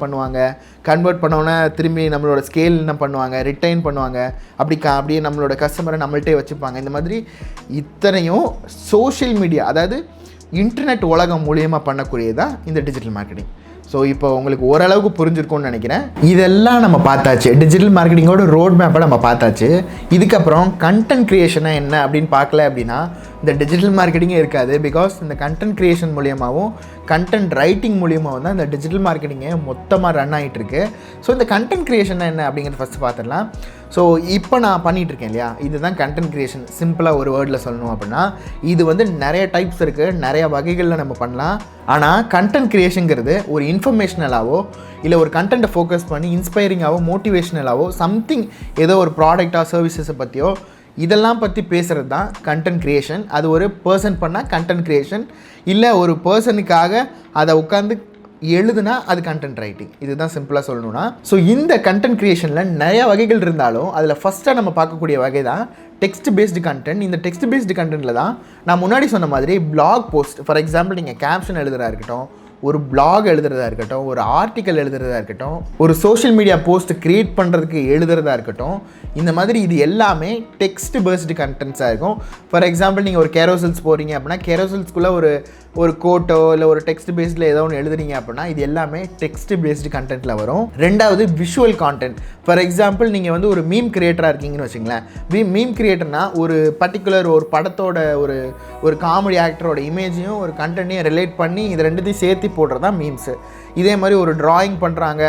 பண்ணோன்னே திரும்பி நம்மளோட ஸ்கேல் என்ன பண்ணுவாங்க, ரிட்டைன் பண்ணுவாங்க, அப்படியே நம்மளோட கஸ்டமரை நம்மள்கிட்டே வச்சுப்பாங்க. இந்த மாதிரி இத்தனையும் சோஷியல் மீடியா, அதாவது இன்டர்நெட் உலகம் மூலியமாக பண்ணக்கூடியது தான் இந்த டிஜிட்டல் மார்க்கெட்டிங். ஸோ இப்போ உங்களுக்கு ஓரளவுக்கு புரிஞ்சிருக்கும்னு நினைக்கிறேன். இதெல்லாம் நம்ம பார்த்தாச்சு, டிஜிட்டல் மார்க்கெட்டிங்கோட ரோட் மேப்பை நம்ம பார்த்தாச்சு. இதுக்கப்புறம் கண்டென்ட் க்ரியேஷனாக என்ன அப்படின்னு பார்க்கல அப்படின்னா இந்த டிஜிட்டல் மார்க்கெட்டிங்கே இருக்காது. பிகாஸ் இந்த கண்டென்ட் க்ரியேஷன் மூலியமாகவும் கண்டென்ட் ரைட்டிங் மூலியமாகவும் தான் இந்த டிஜிட்டல் மார்க்கெட்டிங்கே மொத்தமாக ரன் ஆகிட்டுருக்கு. ஸோ இந்த கண்டென்ட் க்ரியேஷன் என்ன அப்படிங்கிறது ஃபஸ்ட்டு பார்த்துடலாம். ஸோ இப்போ நான் பண்ணிகிட்ருக்கேன் இல்லையா, இதுதான் கண்டென்ட் க்ரியேஷன். சிம்பிளாக ஒரு வேர்டில் சொல்லணும் அப்படின்னா இது வந்து நிறைய டைப்ஸ் இருக்குது, நிறைய வகைகளில் நம்ம பண்ணலாம். ஆனால் கண்டென்ட் க்ரியேஷனுங்கிறது ஒரு இன்ஃபர்மேஷனலாவோ இல்லை ஒரு கண்டென்ட்டை ஃபோக்கஸ் பண்ணி இன்ஸ்பைரிங்காகவோ மோட்டிவேஷ்னலாகவோ சம்திங் ஏதோ ஒரு ப்ராடக்டாக சர்வீசஸை பற்றியோ இதெல்லாம் பற்றி பேசுகிறது தான் கண்டென்ட் க்ரியேஷன். அது ஒரு பர்சன் பண்ணால் கண்டென்ட் க்ரியேஷன், இல்லை ஒரு பர்சனுக்காக அதை உட்காந்து எழுதுனா அது கண்டென்ட் ரைட்டிங். இதுதான் சிம்பிளாக சொல்லணும்னா. ஸோ இந்த கண்டென்ட் க்ரியேஷனில் நிறைய வகைகள் இருந்தாலும் அதில் ஃபஸ்ட்டாக நம்ம பார்க்கக்கூடிய வகை தான் டெக்ஸ்ட் பேஸ்டு கண்டென்ட். இந்த டெக்ஸ்ட் பேஸ்டு கண்டென்ட்டில் தான் நான் முன்னாடி சொன்ன மாதிரி பிளாக் போஸ்ட், ஃபார் எக்ஸாம்பிள் நீங்கள் கேப்ஷன் எழுதுறதா இருக்கட்டும், ஒரு பிளாக் எழுதுறதா இருக்கட்டும், ஒரு ஆர்டிக்கல் எழுதுறதா இருக்கட்டும், ஒரு சோஷியல் மீடியா போஸ்ட் க்ரியேட் பண்ணுறதுக்கு எழுதுறதா இருக்கட்டும், இந்த மாதிரி இது எல்லாமே டெக்ஸ்ட் பேஸ்டு கண்டென்ட்ஸாக இருக்கும். ஃபார் எக்ஸாம்பிள் நீங்கள் ஒரு கேரோசல்ஸ் போகிறீங்க அப்படின்னா கேரோசல்ஸ்குள்ளே ஒரு கோட்டோ இல்லை ஒரு டெக்ஸ்ட் பேஸ்டில் ஏதோ ஒன்று எழுதுறீங்க அப்படின்னா இது எல்லாமே டெக்ஸ்ட் பேஸ்டு கண்டென்ட்டில் வரும். ரெண்டாவது விஷுவல் கான்டென்ட். ஃபார் எக்ஸாம்பிள் நீங்கள் வந்து ஒரு மீம் கிரியேட்டராக இருக்கீங்கன்னு வச்சுங்களேன். மீம் கிரியேட்டர்னால் ஒரு பர்டிகுலர் ஒரு படத்தோட ஒரு காமெடி ஆக்டரோட இமேஜையும் ஒரு கண்டென்ட்டையும் ரிலேட் பண்ணி இது ரெண்டுத்தையும் சேர்த்து போடுறது தான் மீம்ஸு. இதே மாதிரி ஒரு ட்ராயிங் பண்ணுறாங்க,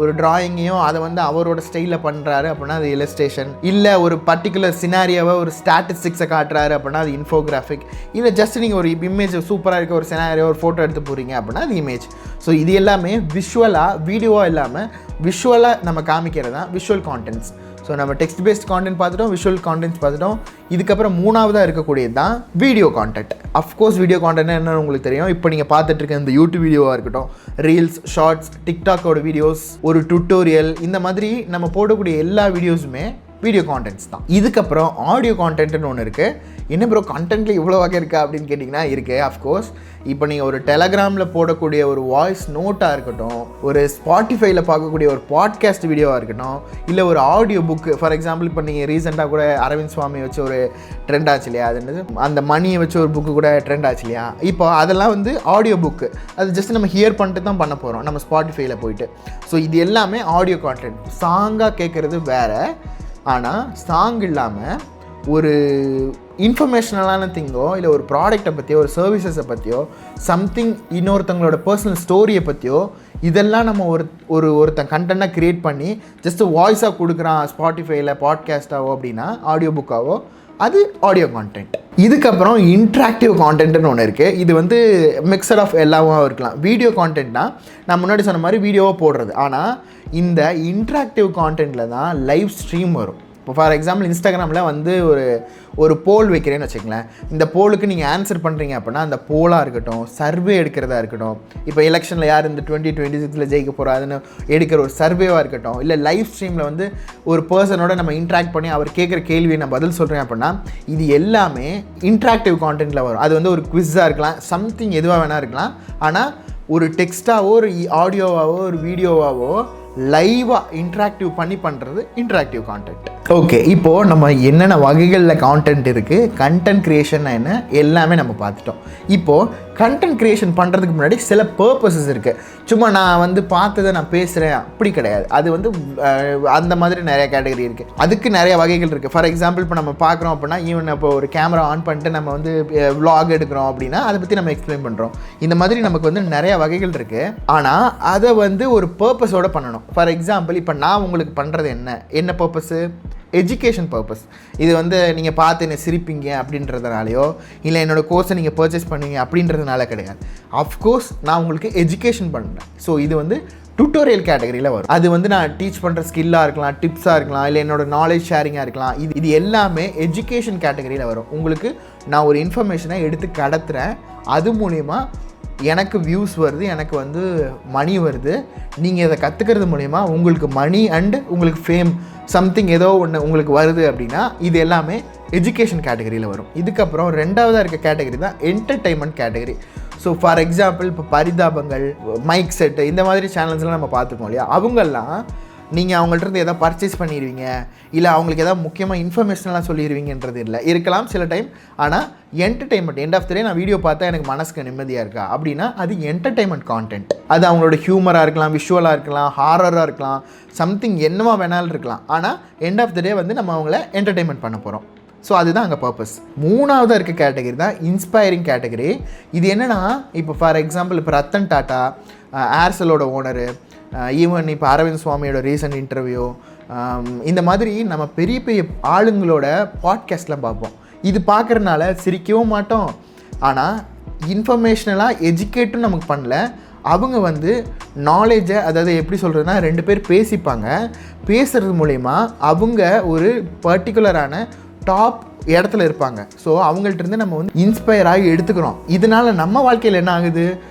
ஒரு ட்ராயிங்கையும் அதை வந்து அவரோட ஸ்டைலில் பண்ணுறாரு அப்படின்னா அது இல்லஸ்ட்ரேஷன். இல்லை ஒரு பர்டிகுலர் சினாரியோவை ஒரு ஸ்டாட்டிஸ்டிக்ஸை காட்டுறாரு அப்படின்னா அது இன்ஃபோகிராஃபிக். இல்லை ஜஸ்ட் நீங்கள் ஒரு இமேஜ் சூப்பராக இருக்க ஒரு சினாரியோ ஒரு ஃபோட்டோ எடுத்து போகிறீங்க அப்படின்னா அது இமேஜ். ஸோ இது எல்லாமே விஷுவலாக வீடியோவாக இல்லாமல் விஷுவலாக நம்ம காமிக்கிறது தான் விஷுவல் கான்டென்ட்ஸ். ஸோ நம்ம டெக்ஸ்ட் பேஸ்ட் கான்டென்ட் பார்த்துட்டோம், விஷுவல் கான்டென்ட்ஸ் பார்த்துட்டோம். இதுக்கப்புறம் மூணாவதாக இருக்கக்கூடியது தான் video content. Of course video content என்னன்னு உங்களுக்கு தெரியும். இப்போ நீங்கள் பார்த்துட்டு இருக்க இந்த யூடியூப் வீடியோவாக இருக்கட்டும், ரீல்ஸ், ஷார்ட்ஸ், டிக்டாக்கோட வீடியோஸ், ஒரு டுட்டோரியல், இந்த மாதிரி நம்ம போடக்கூடிய எல்லா வீடியோஸுமே வீடியோ கான்டென்ட்ஸ் தான். இதுக்கப்புறம் ஆடியோ கான்டென்ட்னு ஒன்று இருக்குது. என்ன ப்ரோ கண்டென்ட்டில் இவ்வளோ வகை இருக்கா அப்படின்னு கேட்டிங்கன்னா இருக்குது. அஃப்கோர்ஸ் இப்போ நீங்கள் ஒரு டெலகிராமில் போடக்கூடிய ஒரு வாய்ஸ் நோட்டாக இருக்கட்டும், ஒரு ஸ்பாட்டிஃபைல பார்க்கக்கூடிய ஒரு பாட்காஸ்ட் வீடியோவாக இருக்கட்டும், இல்லை ஒரு ஆடியோ புக்கு. ஃபார் எக்ஸாம்பிள் இப்போ நீங்கள் ரீசெண்டாக கூட அரவிந்த் சுவாமி வச்சு ஒரு ட்ரெண்ட் ஆச்சு இல்லையா, அது என்னது அந்த மணியை வச்சு ஒரு புக்கு கூட ட்ரெண்ட் ஆச்சு இல்லையா. இப்போ அதெல்லாம் வந்து ஆடியோ புக்கு. அது ஜஸ்ட் நம்ம ஹியர் பண்ணிட்டு தான் பண்ண போகிறோம் நம்ம ஸ்பாட்டிஃபைல போயிட்டு. ஸோ இது எல்லாமே ஆடியோ கான்டென்ட். சாங்காக கேட்குறது வேறு, ஆனால் சாங் இல்லாமல் ஒரு இன்ஃபர்மேஷனலான திங்கோ இல்லை ஒரு ப்ராடக்டை பற்றியோ ஒரு சர்வீசஸை பற்றியோ சம்திங் இன்னொருத்தங்களோட பர்சனல் ஸ்டோரியை பற்றியோ இதெல்லாம் நம்ம ஒருத்தன் கண்டென்ட்டாக க்ரியேட் பண்ணி ஜஸ்ட்டு வாய்ஸாக கொடுக்குறான் ஸ்பாட்டிஃபைல பாட்காஸ்ட்டாவோ அப்படின்னா ஆடியோ புக்காவோ அது ஆடியோ கான்டென்ட். இதுக்கப்புறம் இன்ட்ராக்டிவ் கான்டென்ட்னு ஒன்று இருக்குது. இது வந்து மிக்சட் ஆஃப் எல்லாவும் இருக்கலாம். வீடியோ கான்டென்ட்னா நான் முன்னாடி சொன்ன மாதிரி வீடியோவாக போடுறது. ஆனால் இந்த இன்ட்ராக்டிவ் கான்டென்ட்டில் தான் லைவ் ஸ்ட்ரீம் வரும். இப்போ ஃபார் எக்ஸாம்பிள் இன்ஸ்டாகிராமில் வந்து ஒரு போல் வைக்கிறேன்னு வச்சுக்கங்களேன். இந்த போலுக்கு நீங்கள் ஆன்சர் பண்ணுறீங்க அப்படின்னா அந்த போலாக இருக்கட்டும், சர்வே எடுக்கிறதா இருக்கட்டும், இப்போ எலெக்ஷனில் யார் இந்த 2026 ஜெயிக்க போகிறாருன்னு எடுக்கிற ஒரு சர்வேவாக இருக்கட்டும், இல்லை லைவ் ஸ்ட்ரீமில் வந்து ஒரு பர்சனோட நம்ம இன்ட்ராக்ட் பண்ணி அவர் கேட்குற கேள்வியை நான் பதில் சொல்கிறேன் அப்படின்னா இது எல்லாமே இன்ட்ராக்டிவ் கான்டென்ட்டில் வரும். அது வந்து ஒரு குவிஸாக இருக்கலாம், சம்திங் எதுவாக வேணா இருக்கலாம். ஆனால் ஒரு டெக்ஸ்ட்டாவோ ஒரு ஆடியோவாவோ ஒரு வீடியோவாவோ லைவாக இன்ட்ராக்டிவ் பண்ணி பண்ணுறது இன்ட்ராக்டிவ் கான்டென்ட். ஓகே, இப்போது நம்ம என்னென்ன வகைகளில் கான்டென்ட் இருக்குது, கண்டென்ட் க்ரியேஷன் என்ன எல்லாமே நம்ம பார்த்துட்டோம். இப்போது கண்டென்ட் க்ரியேஷன் பண்ணுறதுக்கு முன்னாடி சில பர்பஸஸ் இருக்குது. சும்மா நான் வந்து பார்த்ததை நான் பேசுகிறேன் அப்படி கிடையாது. அது வந்து அந்த மாதிரி நிறைய கேட்டகரி இருக்குது, அதுக்கு நிறைய வகைகள் இருக்குது. ஃபார் எக்ஸாம்பிள் இப்போ நம்ம பார்க்குறோம் அப்படின்னா ஈவன் இப்போ ஒரு கேமரா ஆன் பண்ணிட்டு நம்ம வந்து விலாக் எடுக்கிறோம் அப்படின்னா அதை பற்றி நம்ம எக்ஸ்பிளைன் பண்ணுறோம். இந்த மாதிரி நமக்கு வந்து நிறைய வகைகள் இருக்குது. ஆனால் அதை வந்து ஒரு பர்பஸோடு பண்ணணும். ஃபார் எக்ஸாம்பிள் இப்போ நான் உங்களுக்கு பண்ணுறது என்ன பர்பஸு, எஜுகேஷன் பர்பஸ். இது வந்து நீங்கள் பார்த்து என்ன சிரிப்பீங்க அப்படின்றதுனாலையோ இல்லை என்னோடய கோர்ஸை நீங்கள் பர்ச்சேஸ் பண்ணுவீங்க அப்படின்றதுனால கிடையாது. அஃப்கோர்ஸ் நான் உங்களுக்கு எஜுகேஷன் பண்ணுறேன். ஸோ இது வந்து டுட்டோரியல் கேட்டகரியில் வரும். அது வந்து நான் டீச் பண்ணுற ஸ்கில்லாக இருக்கலாம், டிப்ஸாக இருக்கலாம், இல்லை என்னோட நாலேஜ் ஷேரிங்காக இருக்கலாம். இது எல்லாமே எஜுகேஷன் கேட்டகரியில் வரும். உங்களுக்கு நான் ஒரு இன்ஃபர்மேஷனை எடுத்து கடத்துகிறேன், அது மூலிமா எனக்கு வியூஸ் வருது, எனக்கு வந்து மணி வருது. நீங்கள் இதை கற்றுக்கிறது மூலிமா உங்களுக்கு மணி அண்டு உங்களுக்கு ஃபேம் சம்திங் ஏதோ ஒன்று உங்களுக்கு வருது அப்படின்னா இது எல்லாமே எஜுகேஷன் கேட்டகரியில் வரும். இதுக்கப்புறம் ரெண்டாவதாக இருக்க கேட்டகரி தான் entertainment category. So for example இப்போ பரிதாபங்கள், மைக் செட்டு, இந்த மாதிரி சேனல்ஸ்லாம் நம்ம பார்த்துக்கோம் இல்லையா, அவங்கெல்லாம் நீங்கள் அவங்கள்ட்ட எதாவது பர்ச்சேஸ் பண்ணிடுவீங்க, இல்லை அவங்களுக்கு எதாவது முக்கியமாக இன்ஃபர்மேஷனெலாம் சொல்லிடுவீங்கன்றது இல்லை இருக்கலாம் சில டைம். ஆனால் என்டர்டெயின்மெண்ட் எண்ட் ஆஃப் த டே நான் வீடியோ பார்த்தா எனக்கு மனசுக்கு நிம்மதியாக இருக்கா அப்படின்னா அது என்டர்டெயின்மெண்ட் கான்டென்ட். அது அவங்களோட ஹியூமராக இருக்கலாம், விஷுவலாக இருக்கலாம், ஹாரராக இருக்கலாம், சம்திங் என்னவா வேணாலும் இருக்கலாம். ஆனால் எண்ட் ஆஃப் த டே வந்து நம்ம அவங்கள என்டர்டெயின்மெண்ட் பண்ண போகிறோம். ஸோ அதுதான் அங்கே பர்பஸ். மூணாவதாக இருக்க கேட்டகரி தான் இன்ஸ்பைரிங் கேட்டகரி. இது என்னென்னா, இப்போ ஃபார் எக்ஸாம்பிள் இப்போ ரத்தன் டாட்டா, ஏர்செல்லோட ஓனரு, ஈவன் இப்போ அரவிந்த் சுவாமியோட ரீசன்ட் இன்டர்வியூ, இந்த மாதிரி நம்ம பெரிய பெரிய ஆளுங்களோட பாட்காஸ்ட்லாம் பார்ப்போம். இது பார்க்குறதுனால சிரிக்கவும் மாட்டோம், ஆனால் இன்ஃபர்மேஷ்னலாக எஜுகேட்டும் நமக்கு பண்ணல. அவங்க வந்து நாலேஜை, அதாவது எப்படி சொல்கிறதுனா, 2 பேர் பேசிப்பாங்க, பேசுகிறது மூலயமா அவங்க ஒரு பர்டிகுலரான டாப் இடத்துல இருப்பாங்க. ஸோ அவங்கள்ட்ட நம்ம வந்து இன்ஸ்பயர் ஆகி எடுத்துக்கிறோம். இதனால் நம்ம வாழ்க்கையில் என்ன ஆகுது,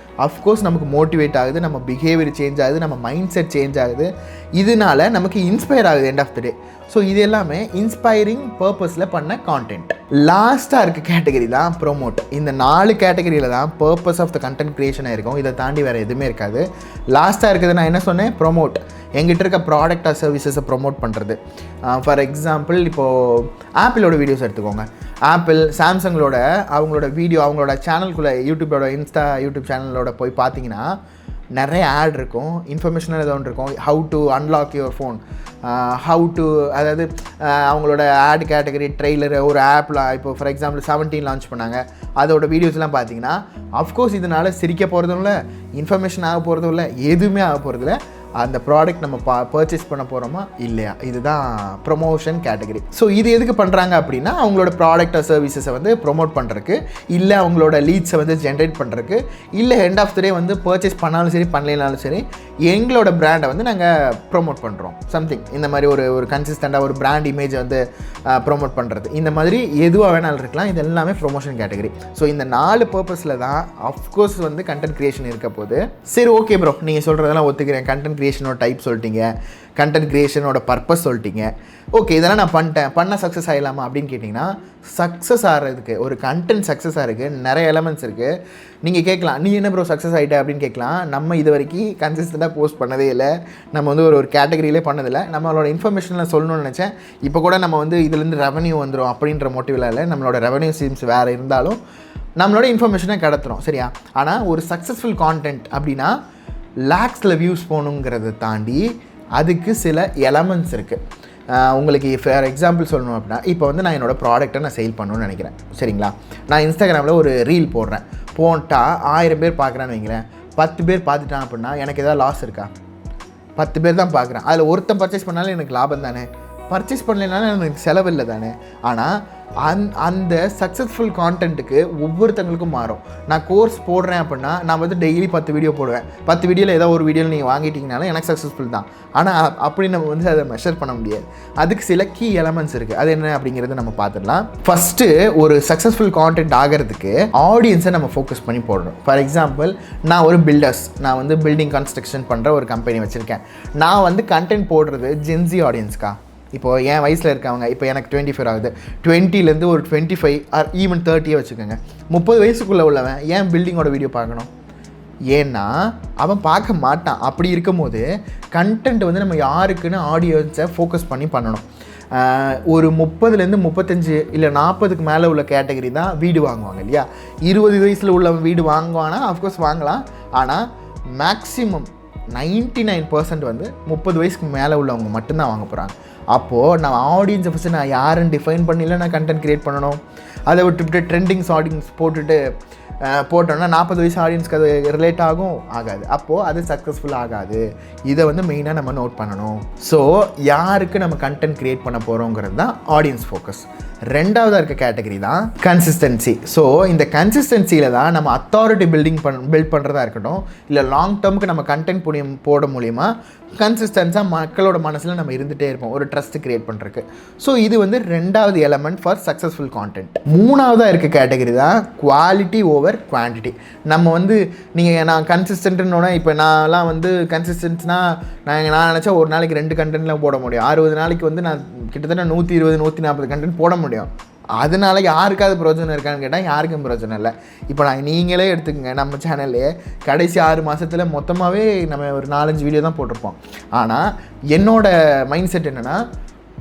அஃப்கோர்ஸ் நமக்கு மோட்டிவேட் ஆகுது, நம்ம பிஹேவியர் சேஞ்ச் ஆகுது, நம்ம மைண்ட் செட் சேஞ்ச் ஆகுது, இதனால் நமக்கு இன்ஸ்பயர் ஆகுது end of the day. So இது எல்லாமே இன்ஸ்பைரிங் பர்பஸில் பண்ண கான்டென்ட். லாஸ்ட்டாக இருக்க கேட்டகரி தான் ப்ரொமோட். இந்த 4 கேட்டகரியில் தான் பர்பஸ் ஆஃப் த கண்டென்ட் க்ரியேஷனாக இருக்கும். இதை தாண்டி வேறு எதுவுமே இருக்காது. லாஸ்ட்டாக இருக்குது நான் என்ன சொன்னேன், ப்ரொமோட். எங்கிட்ட இருக்க ப்ராடக்ட் ஆர் சர்வீசஸை ப்ரொமோட் பண்ணுறது. ஃபார் எக்ஸாம்பிள் இப்போது ஆப்பிளோட வீடியோஸ் எடுத்துக்கோங்க. ஆப்பிள், சாம்சங்களோட அவங்களோட வீடியோ, அவங்களோட சேனலுக்குள்ளே யூடியூப் சேனலோட போய் பார்த்தீங்கன்னா நிறைய ஆட் இருக்கும், இன்ஃபர்மேஷனல் ஏதோ ஒன்று இருக்கும். How to unlock your phone, how to, அதாவது அவங்களோட ஆட் கேட்டகரி, ட்ரெய்லரு, ஒரு ஆப்பில் இப்போ ஃபார் எக்ஸாம்பிள் 17 லான்ச் பண்ணாங்க, அதோட வீடியோஸ்லாம் பார்த்தீங்கன்னா அஃப்கோர்ஸ் இதனால் சிரிக்க போகிறதும் இல்லை, இன்ஃபர்மேஷன் ஆக போகிறதும் இல்லை, எதுவுமே ஆக போகிறதில்ல. அந்த ப்ராடக்ட் நம்ம பர்ச்சேஸ் பண்ண போகிறோமா இல்லையா, இதுதான் ப்ரொமோஷன் கேட்டகரி. ஸோ இது எதுக்கு பண்ணுறாங்க அப்படின்னா, அவங்களோட ப்ராடக்ட் சர்வீசஸை வந்து ப்ரொமோட் பண்ணுறதுக்கு, இல்லை அவங்களோட லீட்ஸை வந்து ஜென்ரேட் பண்ணுறதுக்கு, இல்லை எண்ட் ஆஃப் த டே வந்து பர்ச்சேஸ் பண்ணாலும் சரி பண்ணலைனாலும் சரி எங்களோட பிராண்டை வந்து நாங்கள் ப்ரொமோட் பண்ணுறோம். சம்திங் இந்த மாதிரி ஒரு கன்சிஸ்டண்ட்டாக ஒரு பிராண்ட் இமேஜை வந்து ப்ரொமோட் பண்ணுறது, இந்த மாதிரி எதுவாக வேணாலும் இருக்கலாம். இது எல்லாமே ப்ரொமோஷன் கேட்டகரி. ஸோ இந்த 4 பர்பஸில் தான் அஃப்கோர்ஸ் வந்து கண்டென்ட் க்ரியேஷன் இருக்க போது. சரி, ஓகே ப்ரோ, நீங்கள் சொல்கிறதெல்லாம் ஒத்துக்கிறேன். கண்டென்ட் க்ரியேஷனோட டைப் சொல்லிட்டீங்க, கண்டென்ட் க்ரியேஷனோட பர்பஸ் சொல்லிட்டீங்க. ஓகே, இதெல்லாம் நான் பண்ண சக்ஸஸ் ஆகிடலாமா அப்படின்னு கேட்டிங்கன்னா, சக்ஸஸ் ஆகிறதுக்கு, ஒரு கண்டென்ட் சக்ஸஸ் ஆகிறதுக்கு நிறைய எலமெண்ட்ஸ் இருக்குது. நீங்கள் கேட்கலாம், நீ என்ன ப்ரோ சக்ஸஸ் ஆகிட்ட அப்படின்னு கேட்கலாம். நம்ம இது வரைக்கும் கன்சிஸ்டண்ட்டாக போஸ்ட் பண்ணதே இல்லை, நம்ம வந்து ஒரு கேட்டகரியிலே பண்ணதில்லை. நம்மளோட இன்ஃபர்மேஷனில் சொல்லணும்னு நினச்சேன். இப்போ கூட நம்ம வந்து இதுலேருந்து ரெவன்யூ வந்துடும் அப்படின்ற மோட்டிவில் இல்லை. நம்மளோட ரெவன்யூ ஸ்ட்ரீம்ஸ் வேறு இருந்தாலும் நம்மளோட இன்ஃபர்மேஷனை கடத்துகிறோம், சரியா? ஆனால் ஒரு சக்ஸஸ்ஃபுல் கான்டென்ட் அப்படின்னா லேக்ஸில் வியூஸ் போகணுங்கிறத தாண்டி அதுக்கு சில எலமெண்ட்ஸ் இருக்குது. உங்களுக்கு ஃபார் எக்ஸாம்பிள் சொல்லணும் அப்படின்னா, இப்போ வந்து நான் என்னோடய ப்ராடக்ட்டை நான் சேல் பண்ணணும்னு நினைக்கிறேன், சரிங்களா? நான் இன்ஸ்டாகிராமில் ஒரு ரீல் போடுறேன், போட்டால் 1000 பேர் பார்க்குறான்னு வைங்களேன். 10 பேர் பார்த்துட்டான் அப்படின்னா எனக்கு எதாவது லாஸ் இருக்கா? 10 பேர் தான் பார்க்குறேன். அதில் ஒருத்தன் பர்ச்சேஸ் பண்ணாலும் எனக்கு லாபம் தானே, பர்ச்சேஸ் பண்ணலைனாலும் எனக்கு செலவில்லை தானே. ஆனால் அந்த சக்ஸஸ்ஃபுல் கான்டென்ட்டுக்கு ஒவ்வொருத்தங்களுக்கும் மாறும். நான் கோர்ஸ் போடுறேன் அப்படின்னா நான் வந்து டெய்லி 10 வீடியோ போடுவேன். 10 வீடியோவில் ஏதோ ஒரு வீடியோவில் நீங்கள் வாங்கிட்டீங்கனாலும் எனக்கு சக்ஸஸ்ஃபுல் தான். ஆனால் அப்படி நம்ம வந்து அதை மெஷர் பண்ண முடியாது. அதுக்கு சில கீ எலமெண்ட்ஸ் இருக்குது. அது என்ன அப்படிங்கிறத நம்ம பார்த்துடலாம். ஃபஸ்ட்டு, ஒரு சக்ஸஸ்ஃபுல் கான்டென்ட் ஆகிறதுக்கு ஆடியன்ஸை நம்ம ஃபோக்கஸ் பண்ணி போடணும். ஃபார் எக்ஸாம்பிள், நான் ஒரு நான் வந்து பில்டிங் கன்ஸ்ட்ரக்ஷன் பண்ணுற ஒரு கம்பெனி வச்சுருக்கேன். நான் வந்து கண்டென்ட் போடுறது ஜென்ஸி ஆடியன்ஸ்க்கா. இப்போது என் வயசில் இருக்கவங்க, இப்போ எனக்கு 24 ஆகுது, 20லேருந்து ஒரு 25 ஆர் ஈவன் 30 வச்சுக்கோங்க. 30 வயசுக்குள்ளே உள்ளவன் ஏன் பில்டிங்கோட வீடியோ பார்க்கணும்? ஏன்னா அவன் பார்க்க மாட்டான். அப்படி இருக்கும் போது கண்டென்ட் வந்து நம்ம யாருக்குன்னு ஆடியன்ஸை ஃபோக்கஸ் பண்ணி பண்ணணும். ஒரு 30லேருந்து 35 இல்லை 40க்கு மேலே உள்ள கேட்டகரி தான் வீடு வாங்குவாங்க இல்லையா? 20 வயசில் உள்ளவன் வீடு வாங்குவானா? அஃப்கோர்ஸ் வாங்கலாம். ஆனால் மேக்ஸிமம் 99% வந்து 30 வயசுக்கு மேலே உள்ளவங்க மட்டும்தான் வாங்க போகிறாங்க. அப்போது நான் ஆடியன்ஸை ஃபஸ்ட்டு நான் யாருன்னு டிஃபைன் பண்ணில நான் கண்டென்ட் க்ரியேட் பண்ணணும். அதை விட்டுவிட்டு ட்ரெண்டிங்ஸ் ஆடியன்ஸ் போட்டோன்னா 40 வயசு ஆடியன்ஸ்க்கு அது ரிலேட் ஆகாது. அப்போது அது சக்ஸஸ்ஃபுல் ஆகாது. இதை வந்து மெயினாக நம்ம நோட் பண்ணணும். ஸோ யாருக்கு நம்ம கண்டென்ட் க்ரியேட் பண்ண போகிறோங்கிறது தான் ஆடியன்ஸ் ஃபோக்கஸ். ரெண்டாவதாக இருக்க கேட்டகரி தான் கன்சிஸ்டன்சி. ஸோ இந்த கன்சிஸ்டன்சியில் தான் நம்ம அத்தாரிட்டி பில்ட் பண்ணுறதா இருக்கட்டும், இல்லை லாங் டேர்முக்கு நம்ம கண்டென்ட் போட மூலிமா கன்சிஸ்டன்ஸாக மக்களோட மனசில் நம்ம இருந்துகிட்டே இருப்போம், ஒரு ட்ரஸ்ட் க்ரியேட் பண்ணுறதுக்கு. ஸோ இது வந்து ரெண்டாவது எலமெண்ட் ஃபார் சக்ஸஸ்ஃபுல் கான்டென்ட். மூணாவதாக இருக்க கேட்டகரி தான் குவாலிட்டி ஓவர் குவான்டிட்டி. நம்ம வந்து நான் கன்சிஸ்டன்ட்னோட, இப்போ நான்லாம் வந்து கன்சிஸ்டன்ட்னால் நான் நினச்சா ஒரு நாளைக்கு 2 கண்டென்ட்லாம் போட முடியும். 60 நாளைக்கு வந்து நான் கிட்டத்தட்ட 120 140 கண்டென்ட் போட முடியும். அதனால் யாருக்காவது பிரயோஜனம் இருக்கான்னு கேட்டால் யாருக்கும் பிரயோஜனம் இல்லை. இப்போ நீங்களே எடுத்துக்கங்க, நம்ம சேனல்லே கடைசி 6 மாதத்தில் மொத்தமாகவே நம்ம ஒரு 4-5 வீடியோ தான் போட்டிருப்போம். ஆனால் என்னோடய மைண்ட் செட் என்னென்னா,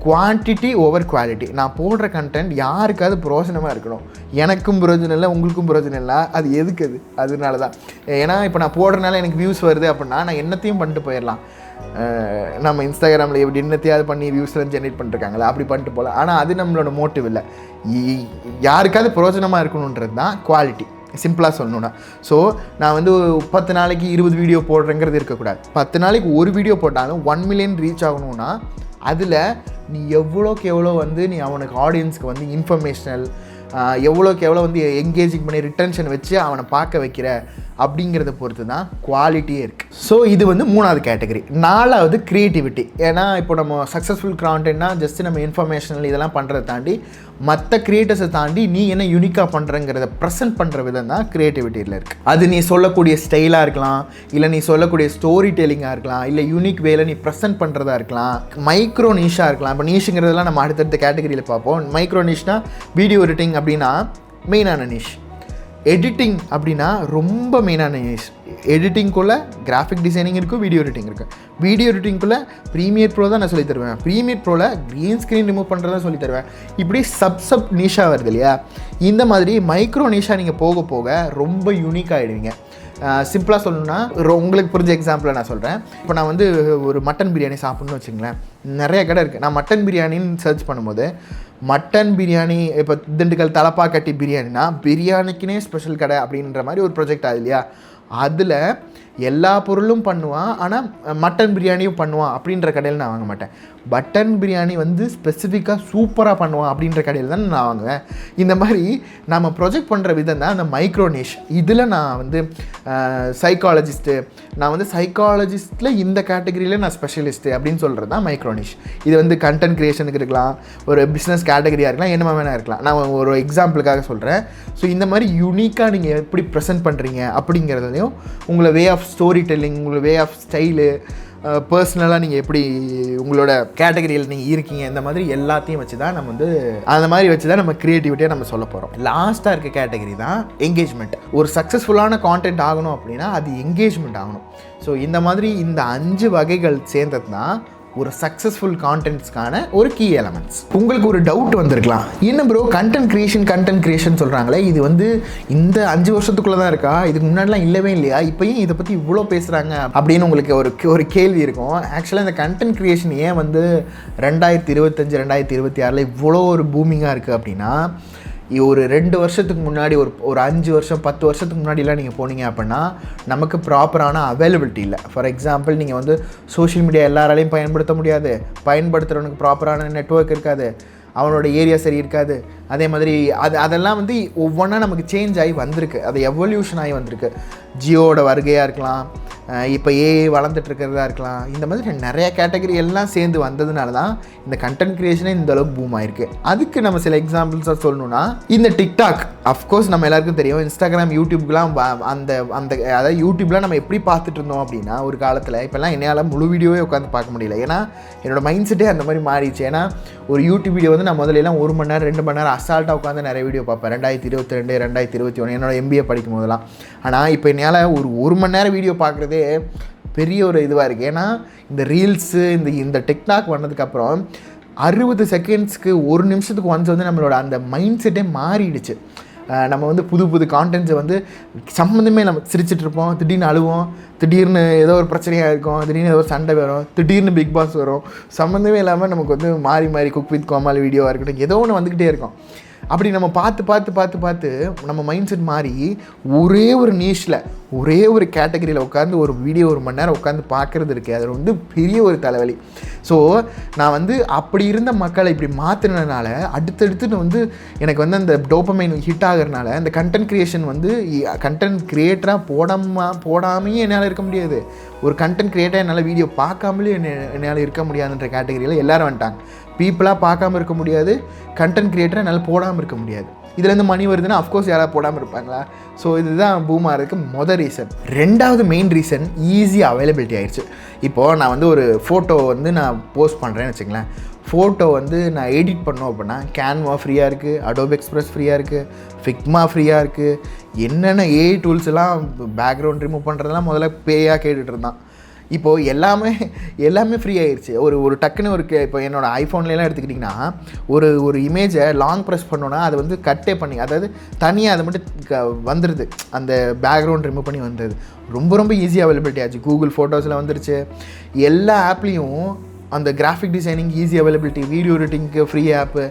குவான்டிட்டி ஓவர் குவாலிட்டி. நான் போடுற கண்டென்ட் யாருக்காவது பிரயோஜனமாக இருக்கணும். எனக்கும் பிரயோஜனம் இல்லை, உங்களுக்கும் பிரயோஜனம் இல்லை. அது எதுக்கு? அதனால தான். ஏன்னா இப்போ நான் போடுறதுனால எனக்கு வியூஸ் வருது அப்படின்னா நான் என்னத்தையும் பண்ணிட்டு போயிடலாம். நம்ம இன்ஸ்டாகிராமில் எப்படி என்னத்தையாவது பண்ணி வியூஸ்லாம் ஜென்ரேட் பண்ணிருக்காங்களா அப்படி பண்ணிட்டு போகலாம். ஆனால் அது நம்மளோட மோட்டிவ் இல்லை. யாருக்காவது பிரயோஜனமாக இருக்கணுன்றது தான் குவாலிட்டி, சிம்பிளாக சொல்லணுன்னா. ஸோ நான் வந்து 10 நாளைக்கு 20 வீடியோ போடுறேங்கிறது இருக்கக்கூடாது. 10 நாளைக்கு ஒரு வீடியோ போட்டாலும் 1 மில்லியன் ரீச் ஆகணும்னா அதில் நீ எவ்வளோக்கு எவ்வளோ வந்து நீ அவனுக்கு ஆடியன்ஸ்க்கு வந்து இன்ஃபர்மேஷனல், எவ்வளோக்கு எவ்வளோ வந்து என்கேஜிங் பண்ணி ரிட்டன்ஷன் வச்சு அவனை பார்க்க வைக்கிற அப்படிங்கிறத பொறுத்து தான் குவாலிட்டியே இருக்குது. ஸோ இது வந்து 3வது கேட்டகரி. 4வது க்ரியேட்டிவிட்டி. ஏன்னா இப்போ நம்ம சக்ஸஸ்ஃபுல் கான்டென்ட்னா ஜஸ்ட்டு நம்ம இன்ஃபர்மேஷனல் இதெல்லாம் பண்ணுறதை தாண்டி மற்ற க்ரியேட்டர்ஸை தாண்டி நீ என்ன யூனிக்காக பண்ணுறங்கிறத ப்ரெசென்ட் பண்ணுற விதம் தான் க்ரியேட்டிவிட்டியில் இருக்குது. அது நீ சொல்லக்கூடிய ஸ்டைலாக இருக்கலாம், இல்லை நீ சொல்லக்கூடிய ஸ்டோரி டெல்லிங்காக இருக்கலாம், இல்லை யூனிக் வேலை நீ ப்ரெசென்ட் பண்ணுறதா இருக்கலாம், மைக்ரோ நீஷாக இருக்கலாம். இப்போ நீஷுங்கிறதெல்லாம் நம்ம அடுத்தடுத்த கேட்டகரியில் பார்ப்போம். மைக்ரோ நீஷ்னா வீடியோ எடிட்டிங் அப்படின்னா மெயினான நீஷ். எடிட்டிங் அப்படின்னா ரொம்ப மெயினான நீஷ். எடிட்டிங்குள்ளே கிராஃபிக் டிசைனிங் இருக்கும், வீடியோ எடிட்டிங் இருக்குது. வீடியோ எடிட்டிங்குள்ளே ப்ரீமியர் ப்ரோ தான் நான் சொல்லி தருவேன். ப்ரீமியர் ப்ரோவில் க்ரீன் ஸ்க்ரீன் ரிமூவ் பண்ணுறதா சொல்லி தருவேன். இப்படி சப் நீஷாக வருது இல்லையா? இந்த மாதிரி மைக்ரோ நீஷாக நீங்கள் போக போக ரொம்ப யூனிக் ஆகிடுவீங்க. சிம்பிளாக சொல்லணுன்னா உங்களுக்கு புரிஞ்ச எக்ஸாம்பிளாக நான் சொல்கிறேன். இப்போ நான் வந்து ஒரு மட்டன் பிரியாணி சாப்பிட்ணுன்னு வச்சுங்களேன், நிறைய கடை இருக்குது. நான் மட்டன் பிரியாணின்னு சர்ச் பண்ணும்போது மட்டன் பிரியாணி, இப்போ திண்டுக்கல் தலப்பாக்கட்டி பிரியாணினா பிரியாணிக்குனே ஸ்பெஷல் கடை அப்படின்ற மாதிரி ஒரு ப்ரொஜெக்ட் ஆகுது இல்லையா? அதில் எல்லா பொருளும் பண்ணுவான், ஆனால் மட்டன் பிரியாணியும் பண்ணுவான் அப்படின்ற கடையில் நான் வாங்க மாட்டேன். மட்டன் பிரியாணி வந்து ஸ்பெசிஃபிக்காக சூப்பராக பண்ணுவான் அப்படின்ற கடையில் தான் நான் வாங்குவேன். இந்த மாதிரி நம்ம ப்ரொஜெக்ட் பண்ணுற விதம் தான் அந்த மைக்ரோ நிஷ். இதில் நான் வந்து சைக்காலஜிஸ்ட்டு, நான் வந்து சைக்காலஜிஸ்ட்டில் இந்த கேட்டகரியில் நான் ஸ்பெஷலிஸ்ட்டு அப்படின்னு சொல்கிறது தான் மைக்ரோ நிஷ். இது வந்து கண்டென்ட் க்ரியேஷனுக்கு இருக்கலாம், ஒரு பிஸ்னஸ் கேட்டகரியாக இருக்கலாம், என்னமா வேணா இருக்கலாம். நான் ஒரு எக்ஸாம்பிளுக்காக சொல்கிறேன். ஸோ இந்த மாதிரி யூனிக்காக நீங்கள் எப்படி ப்ரெசென்ட் பண்ணுறீங்க அப்படிங்கிறதையும், உங்களை வே ஆஃப் ஸ்டோரி டெல்லிங், உங்களோட வே ஆஃப் ஸ்டைலு, பர்சனலாக நீங்கள் எப்படி உங்களோட கேட்டகரியில் நீங்கள் இருக்கீங்க, இந்த மாதிரி எல்லாத்தையும் வச்சு தான் நம்ம வந்து அந்த மாதிரி வச்சு தான் நம்ம க்ரியேட்டிவிட்டியாக நம்ம சொல்ல போகிறோம். லாஸ்ட்டாக இருக்க கேட்டகரி தான் என்கேஜ்மெண்ட். ஒரு சக்ஸஸ்ஃபுல்லான கான்டென்ட் ஆகணும் அப்படின்னா அது என்கேஜ்மெண்ட் ஆகணும். ஸோ இந்த மாதிரி இந்த 5 வகைகள் சேர்ந்தது தான் ஒரு சக்ஸஸ்ஃபுல் கான்டென்ட்ஸ்க்கான ஒரு கீ எலமெண்ட்ஸ். உங்களுக்கு ஒரு டவுட் வந்திருக்கலாம், என்ன ப்ரோ கண்டென்ட் க்ரியேஷன் சொல்கிறாங்களே, இது வந்து இந்த 5 வருஷத்துக்குள்ளே தான் இருக்கா, இதுக்கு முன்னாடிலாம் இல்லவே இல்லையா, இப்போயும் இதை பற்றி இவ்வளோ பேசுகிறாங்க அப்படின்னு உங்களுக்கு ஒரு கேள்வி இருக்கும். ஆக்சுவலாக இந்த கண்டென்ட் க்ரியேஷன் ஏன் வந்து 2025 2026 இவ்வளோ ஒரு பூமிங்காக இருக்குது அப்படின்னா, ஒரு 2 வருஷத்துக்கு முன்னாடி, ஒரு 5 வருஷம் 10 வருஷத்துக்கு முன்னாடிலாம் நீங்கள் போனீங்க அப்படின்னா நமக்கு ப்ராப்பரான அவைலபிலிட்டி இல்லை. ஃபார் எக்ஸாம்பிள், நீங்கள் வந்து சோஷியல் மீடியா எல்லாராலையும் பயன்படுத்த முடியாது, பயன்படுத்துகிறவனுக்கு ப்ராப்பரான நெட்வொர்க் இருக்காது, அவனோட ஏரியா சரி இருக்காது. அதே மாதிரி அதெல்லாம் வந்து ஒவ்வொன்றா நமக்கு சேஞ்ச் ஆகி வந்திருக்கு, அது எவல்யூஷன் ஆகி வந்திருக்கு. ஜியோட வருகையாக இருக்கலாம், இப்போ ஏஐ வளர்ந்துட்டுருக்கிறதா இருக்கலாம். இந்த மாதிரி நிறைய கேட்டகரி எல்லாம் சேர்ந்து வந்ததுனால தான் இந்த கண்டென்ட் க்ரியேஷனே இந்த அளவுக்கு பூம் ஆயிருக்கு. அதுக்கு நம்ம சில எக்ஸாம்பிள்ஸாக சொல்லணும்னா, இந்த டிக்டாக், அஃப்கோர்ஸ் நம்ம எல்லாருக்கும் தெரியும், இன்ஸ்டாகிராம், யூடியூப்லாம் அந்த அதாவது யூடியூப்லாம் நம்ம எப்படி பார்த்துட்டு இருந்தோம் அப்படின்னா ஒரு காலத்தில், இப்போல்லாம் என்னால் முழு வீடியோவே உட்காந்து பார்க்க முடியல. ஏன்னா என்னோடய மைண்ட் செட்டே அந்த மாதிரி மாறிடுச்சு. ஏன்னா ஒரு யூடியூப் வீடியோ வந்து நான் முதலெல்லாம் 1 மணி நேரம் 2 மணி நேரம் அசால்ட்டாக உட்காந்து நிறைய வீடியோ பார்ப்பேன். 2022 2021 என்னோட MBA படிக்கும் போதெல்லாம். ஆனால் இப்போ என்னால் ஒரு மணி நேரம் வீடியோ பார்க்குறதே பெரிய ஒரு இதுவாக இருக்குது. ஏன்னா இந்த ரீல்ஸு இந்த டிக்டாக் வந்ததுக்கப்புறம் 60 செகண்ட்ஸ்க்கு 1 நிமிஷத்துக்கு ஒன்ஸ் வந்து நம்மளோட அந்த மைண்ட் செட்டே மாறிடுச்சு. நம்ம வந்து புது கான்டென்ட்ஸை வந்து சம்மந்தமே நம்ம சிரிச்சிட்ருப்போம், திடீர்னு அழுவோம், திடீர்னு ஏதோ ஒரு பிரச்சனையாக இருக்கும், திடீர்னு ஏதோ ஒரு சண்டை வரும், திடீர்னு பிக் பாஸ் வரும், சம்மந்தமே இல்லாமல் நமக்கு வந்து மாறி குக் வித் கோமாளி வீடியோவாக இருக்கட்டும், ஏதோ ஒன்று வந்துக்கிட்டே இருக்கும். அப்படி நம்ம பார்த்து நம்ம மைண்ட் செட் மாறி ஒரே ஒரு நீஷில் ஒரே ஒரு கேட்டகரியில் உட்காந்து ஒரு வீடியோ 1 மணி நேரம் உட்காந்து பார்க்குறது இருக்குது. அது வந்து பெரிய ஒரு தலைவலி. ஸோ நான் வந்து அப்படி இருந்த மக்களை இப்படி மாற்றினதுனால அடுத்தடுத்து வந்து எனக்கு வந்து அந்த டோபமைன் ஹிட் ஆகிறதுனால இந்த கண்டென்ட் க்ரியேஷன் வந்து கண்டென்ட் க்ரியேட்டராக போடாமையே என்னால் இருக்க முடியாது. ஒரு கண்டென்ட் க்ரியேட்டராக என்னால் வீடியோ பார்க்காமலே என்னால் இருக்க முடியாதுன்ற கேட்டகரியில் எல்லோரும் வந்துட்டாங்க. பீப்புளாக பார்க்காம இருக்க முடியாது, கண்டென்ட் க்ரியேட்டரை என்னால் போடாமல் இருக்க முடியாது. இதுலேருந்து மணி வருதுன்னா அஃப்கோர்ஸ் யாராவது போடாமல் இருப்பாங்களா? ஸோ இதுதான் பூமாக இருக்குது ரீசன். 2வது மெயின் ரீசன் ஈஸி அவைலபிலிட்டி ஆயிடுச்சு. இப்போது நான் வந்து ஒரு ஃபோட்டோ வந்து நான் போஸ்ட் பண்ணுறேன்னு வச்சுங்களேன். ஃபோட்டோ வந்து நான் எடிட் பண்ணோம் அப்படின்னா கேன்வா ஃப்ரீயாக இருக்குது, அடோப் எக்ஸ்பிரஸ் ஃப்ரீயாக இருக்குது, ஃபிக்மா ஃப்ரீயாக இருக்குது, என்னென்ன ஏஐ டூல்ஸ் எல்லாம் பேக்ரவுண்ட் ரிமூவ் பண்ணுறதுலாம் முதல்ல பேயாக கேட்டுட்டு இருந்தான். இப்போது எல்லாமே ஃப்ரீ ஆயிடுச்சு. ஒரு டக்குன்னு இப்போ என்னோடய ஐஃபோன்லாம் எடுத்துக்கிட்டிங்கன்னா ஒரு இமேஜை லாங் ப்ரெஸ் பண்ணோன்னா அது வந்து கட்டே பண்ணி, அதாவது தனியாக அதை மட்டும் வந்துடுது, அந்த பேக்ரவுண்ட் ரிமூவ் பண்ணி வந்துடுது. ரொம்ப ஈஸியாக அவைலபிலிட்டி ஆச்சு. கூகுள் ஃபோட்டோஸில் வந்துருச்சு. எல்லா ஆப்லேயும் அந்த graphic designing easy availability, video எடிட்டிங்க்கு free app,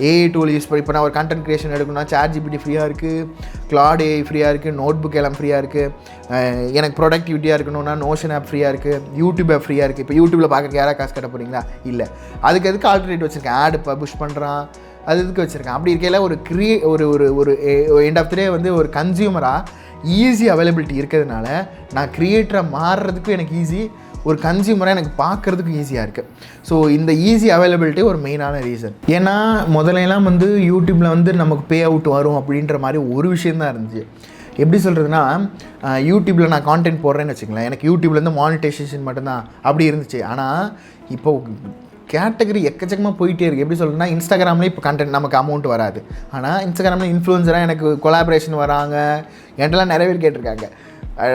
AI tool use பண்ணி இப்போ நான் ஒரு கண்டென்ட் க்ரியேஷன் எடுக்கணும்னா ChatGPT ஃப்ரீயாக இருக்குது, Claude AI ஃப்ரீயாக இருக்குது, நோட்புக் எல்லாம் ஃப்ரீயாக இருக்குது. எனக்கு ப்ரொடக்டிவிட்டியாக இருக்கணும்னா நோஷன் ஆப் ஃப்ரீயாக இருக்குது, யூடியூப் ஆப் ஃப்ரீயாக இருக்குது. இப்போ யூடியூப்பில் பார்க்குறக்கு யாராவது காசு கட்ட போகிறீங்களா? இல்லை. அதுக்கு ஆல்டர்னேட் வச்சுருக்கேன். ஆடு பப்ளிஷ் பண்ணுறான், அது இதுக்கு வச்சுருக்கேன். அப்படி இருக்கையில் ஒரு எண்ட் ஆஃப் த டே வந்து ஒரு கன்சியூமராக ஈஸி அவைலபிலிட்டி இருக்கிறதுனால நான் க்ரியேட்டராக மாறுறதுக்கும் எனக்கு ஈஸி, ஒரு கன்சியூமராக எனக்கு பார்க்குறதுக்கு ஈஸியாக இருக்குது. ஸோ இந்த ஈஸி அவைலபிலிட்டி ஒரு மெயினான ரீசன். ஏன்னா முதலையெல்லாம் வந்து யூடியூப்பில் வந்து நமக்கு பே அவுட் வரும் அப்படின்ற மாதிரி ஒரு விஷயந்தான் இருந்துச்சு. எப்படி சொல்கிறதுனா, யூடியூப்பில் நான் கான்டென்ட் போடுறேன்னு வச்சுக்கங்களேன், எனக்கு யூடியூப்லேருந்து மானிட்டைசேஷன் மட்டும்தான் அப்படி இருந்துச்சு. ஆனால் இப்போது கேட்டகரி எக்கச்சக்கமாக போயிட்டே இருக்குது. எப்படி சொல்கிறேன்னா, இன்ஸ்டாகிராம்லேயே இப்போ கண்டென்ட் நமக்கு அமௌண்ட் வராது. ஆனால் இன்ஸ்டாகிராமில் இன்ஃப்ளூயன்சராக எனக்கு கொலாபரேஷன் வராங்க, என்கிட்டலாம் நிறைய பேர் கேட்டிருக்காங்க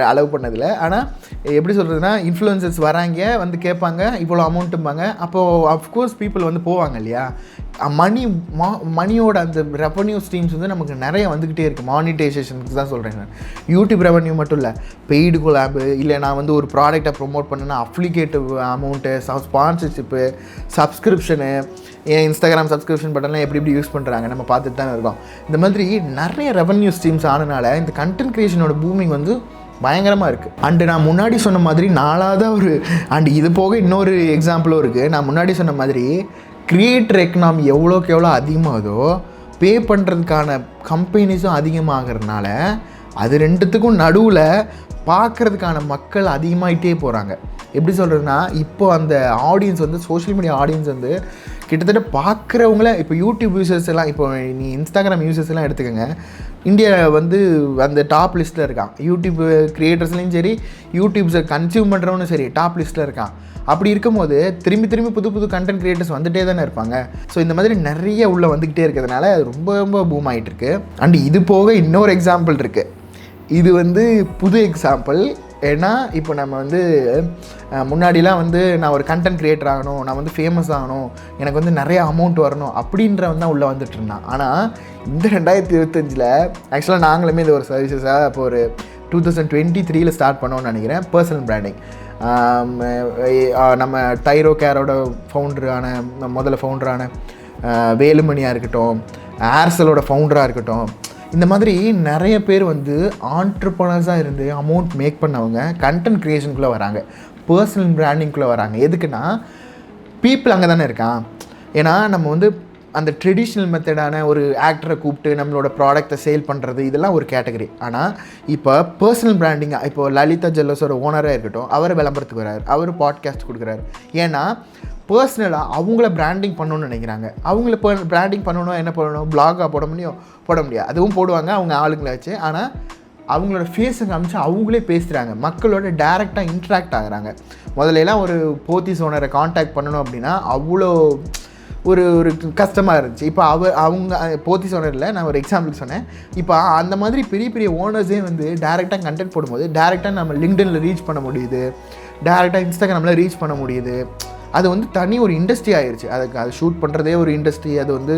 அலோவ் பண்ணதில். ஆனால் எப்படி சொல்கிறதுனா, இன்ஃப்ளூயன்சர்ஸ் வராங்க, வந்து கேட்பாங்க, இவ்வளோ அமௌண்ட்டும்பாங்க. அப்போது அஃப்கோர்ஸ் பீப்புள் வந்து போவாங்க இல்லையா. மணியோட அந்த ரெவன்யூ ஸ்ட்ரீம்ஸ் வந்து நமக்கு நிறைய வந்துக்கிட்டே இருக்குது. மானிட்டைசேஷனுக்கு தான் சொல்கிறேன் நான். யூடியூப் ரெவன்யூ மட்டும் இல்லை, பெய்டு கொலாபு, இல்லை நான் வந்து ஒரு ப்ராடக்டை ப்ரொமோட் பண்ணேன்னா அஃப்ளிகேட்டிவ் அமௌண்ட்டு, ஸ்பான்சர்ஷிப்பு, சப்ஸ்கிரிப்ஷனு, ஏன் இன்ஸ்டாகிராம் சப்ஸ்கிரிப்ஷன் பட்டன்லாம் எப்படி யூஸ் பண்ணுறாங்க நம்ம பார்த்துட்டு தான் இருக்கோம். இந்த மாதிரி நிறைய ரெவன்யூ ஸ்ட்ரீம்ஸ் ஆனனால இந்த கண்டென்ட் க்ரியேஷனோட பூமிங் வந்து பயங்கரமாக இருக்குது. அண்டு நான் முன்னாடி சொன்ன மாதிரி அண்டு இது போக இன்னொரு எக்ஸாம்பிளும் இருக்குது. நான் முன்னாடி சொன்ன மாதிரி கிரியேட்டர் எக்கனாமி எவ்வளோக்கு எவ்வளோ அதிகமாகுதோ பே பண்ணுறதுக்கான கம்பெனிஸும் அதிகமாகிறதுனால அது ரெண்டுத்துக்கும் நடுவில் பார்க்குறதுக்கான மக்கள் அதிகமாகிட்டே போகிறாங்க. எப்படி சொல்கிறதுனா, இப்போ அந்த ஆடியன்ஸ் வந்து சோஷியல் மீடியா ஆடியன்ஸ் வந்து கிட்டத்தட்ட பார்க்குறவங்கள, இப்போ யூடியூப் யூசர்ஸ் எல்லாம், இப்போ நீ இன்ஸ்டாகிராம் யூசர்ஸ் எல்லாம் எடுத்துக்கோங்க, இந்தியா வந்து அந்த டாப் லிஸ்ட்டில் இருக்கான். யூடியூப் க்ரியேட்டர்ஸ்லையும் சரி, யூடியூப்ஸை கன்சியூம் பண்ணுறவனும் சரி டாப் லிஸ்ட்டில் இருக்கான். அப்படி இருக்கும்போது திரும்பி புது கண்டென்ட் க்ரியேட்டர்ஸ் வந்துகிட்டே தானே இருப்பாங்க. ஸோ இந்த மாதிரி நிறைய உள்ளே வந்துக்கிட்டே இருக்கிறதுனால அது ரொம்ப பூம் ஆகிட்டுருக்கு. அண்டு இது போக இன்னொரு எக்ஸாம்பிள் இருக்குது. இது வந்து புது எக்ஸாம்பிள். ஏன்னா இப்போ நம்ம வந்து முன்னாடிலாம் வந்து நான் ஒரு கண்டென்ட் க்ரியேட்டர் ஆகணும், நான் வந்து ஃபேமஸ் ஆகணும், எனக்கு வந்து நிறைய அமௌண்ட் வரணும் அப்படின்றவன் தான் உள்ளே வந்துட்டு இருந்தான். ஆனால் இந்த 2025 ஆக்சுவலாக நாங்களுமே இது ஒரு சர்வீசஸாக இப்போ ஒரு 2023 ஸ்டார்ட் பண்ணோன்னு நினைக்கிறேன். Personal branding. நம்ம டைரோ கேரோட முதல்ல ஃபவுண்டரான வேலுமணியாக இருக்கட்டும், ஏர்செலோட ஃபவுண்டராக இருக்கட்டும், இந்த மாதிரி நிறைய பேர் வந்து ஆண்டர்ப்ரனர்ஸாக இருந்து அமௌண்ட் மேக் பண்ணவங்க கண்டென்ட் க்ரியேஷனுக்குள்ளே வராங்க, பர்சனல் பிராண்டிங்குள்ளே வராங்க. எதுக்குன்னா பீப்புள் அங்கே தானே இருக்கான். ஏன்னா நம்ம வந்து அந்த ட்ரெடிஷ்னல் மெத்தடான ஒரு ஆக்டரை கூப்பிட்டு நம்மளோட ப்ராடக்டை சேல் பண்ணுறது இதெல்லாம் ஒரு கேட்டகரி. ஆனால் இப்போ பர்சனல் பிராண்டிங்காக, இப்போ லலிதா ஜுவல்லர்ஸோட ஓனராக இருக்கட்டும், அவர் விளம்பரத்துக்கு வர்றாரு, அவர் பாட்காஸ்ட் கொடுக்குறாரு. ஏன்னா பர்சனலாக அவங்கள பிராண்டிங் பண்ணணும்னு நினைக்கிறாங்க. அவங்கள பிராண்டிங் பண்ணணும், என்ன பண்ணணும், பிளாகாக போட முடியாது. அதுவும் போடுவாங்க அவங்க ஆளுங்களை வச்சு. ஆனால் அவங்களோட ஃபேஸை காமிச்சு அவங்களே பேசுகிறாங்க, மக்களோட டேரெக்டாக இன்ட்ராக்ட் ஆகுறாங்க. முதல்ல ஒரு போத்தீஸ் ஓனரை காண்டாக்ட் பண்ணணும் அப்படின்னா அவ்வளோ ஒரு கஷ்டமாக இருந்துச்சு. இப்போ அவங்க போத்தீஸ் ஓனரில் நான் ஒரு எக்ஸாம்பிள் சொன்னேன். இப்போ அந்த மாதிரி பெரிய ஓனர்ஸே வந்து டேரெக்டாக கண்டென்ட் போடும்போது டேரெக்டாக நம்ம லிங்க்டின்ல ரீச் பண்ண முடியுது, டேரெக்டாக இன்ஸ்டாகிராமில் ரீச் பண்ண முடியுது. அது வந்து தனி ஒரு இண்டஸ்ட்ரி ஆயிடுச்சு. அது ஷூட் பண்ணுறதே ஒரு இண்டஸ்ட்ரி, அது வந்து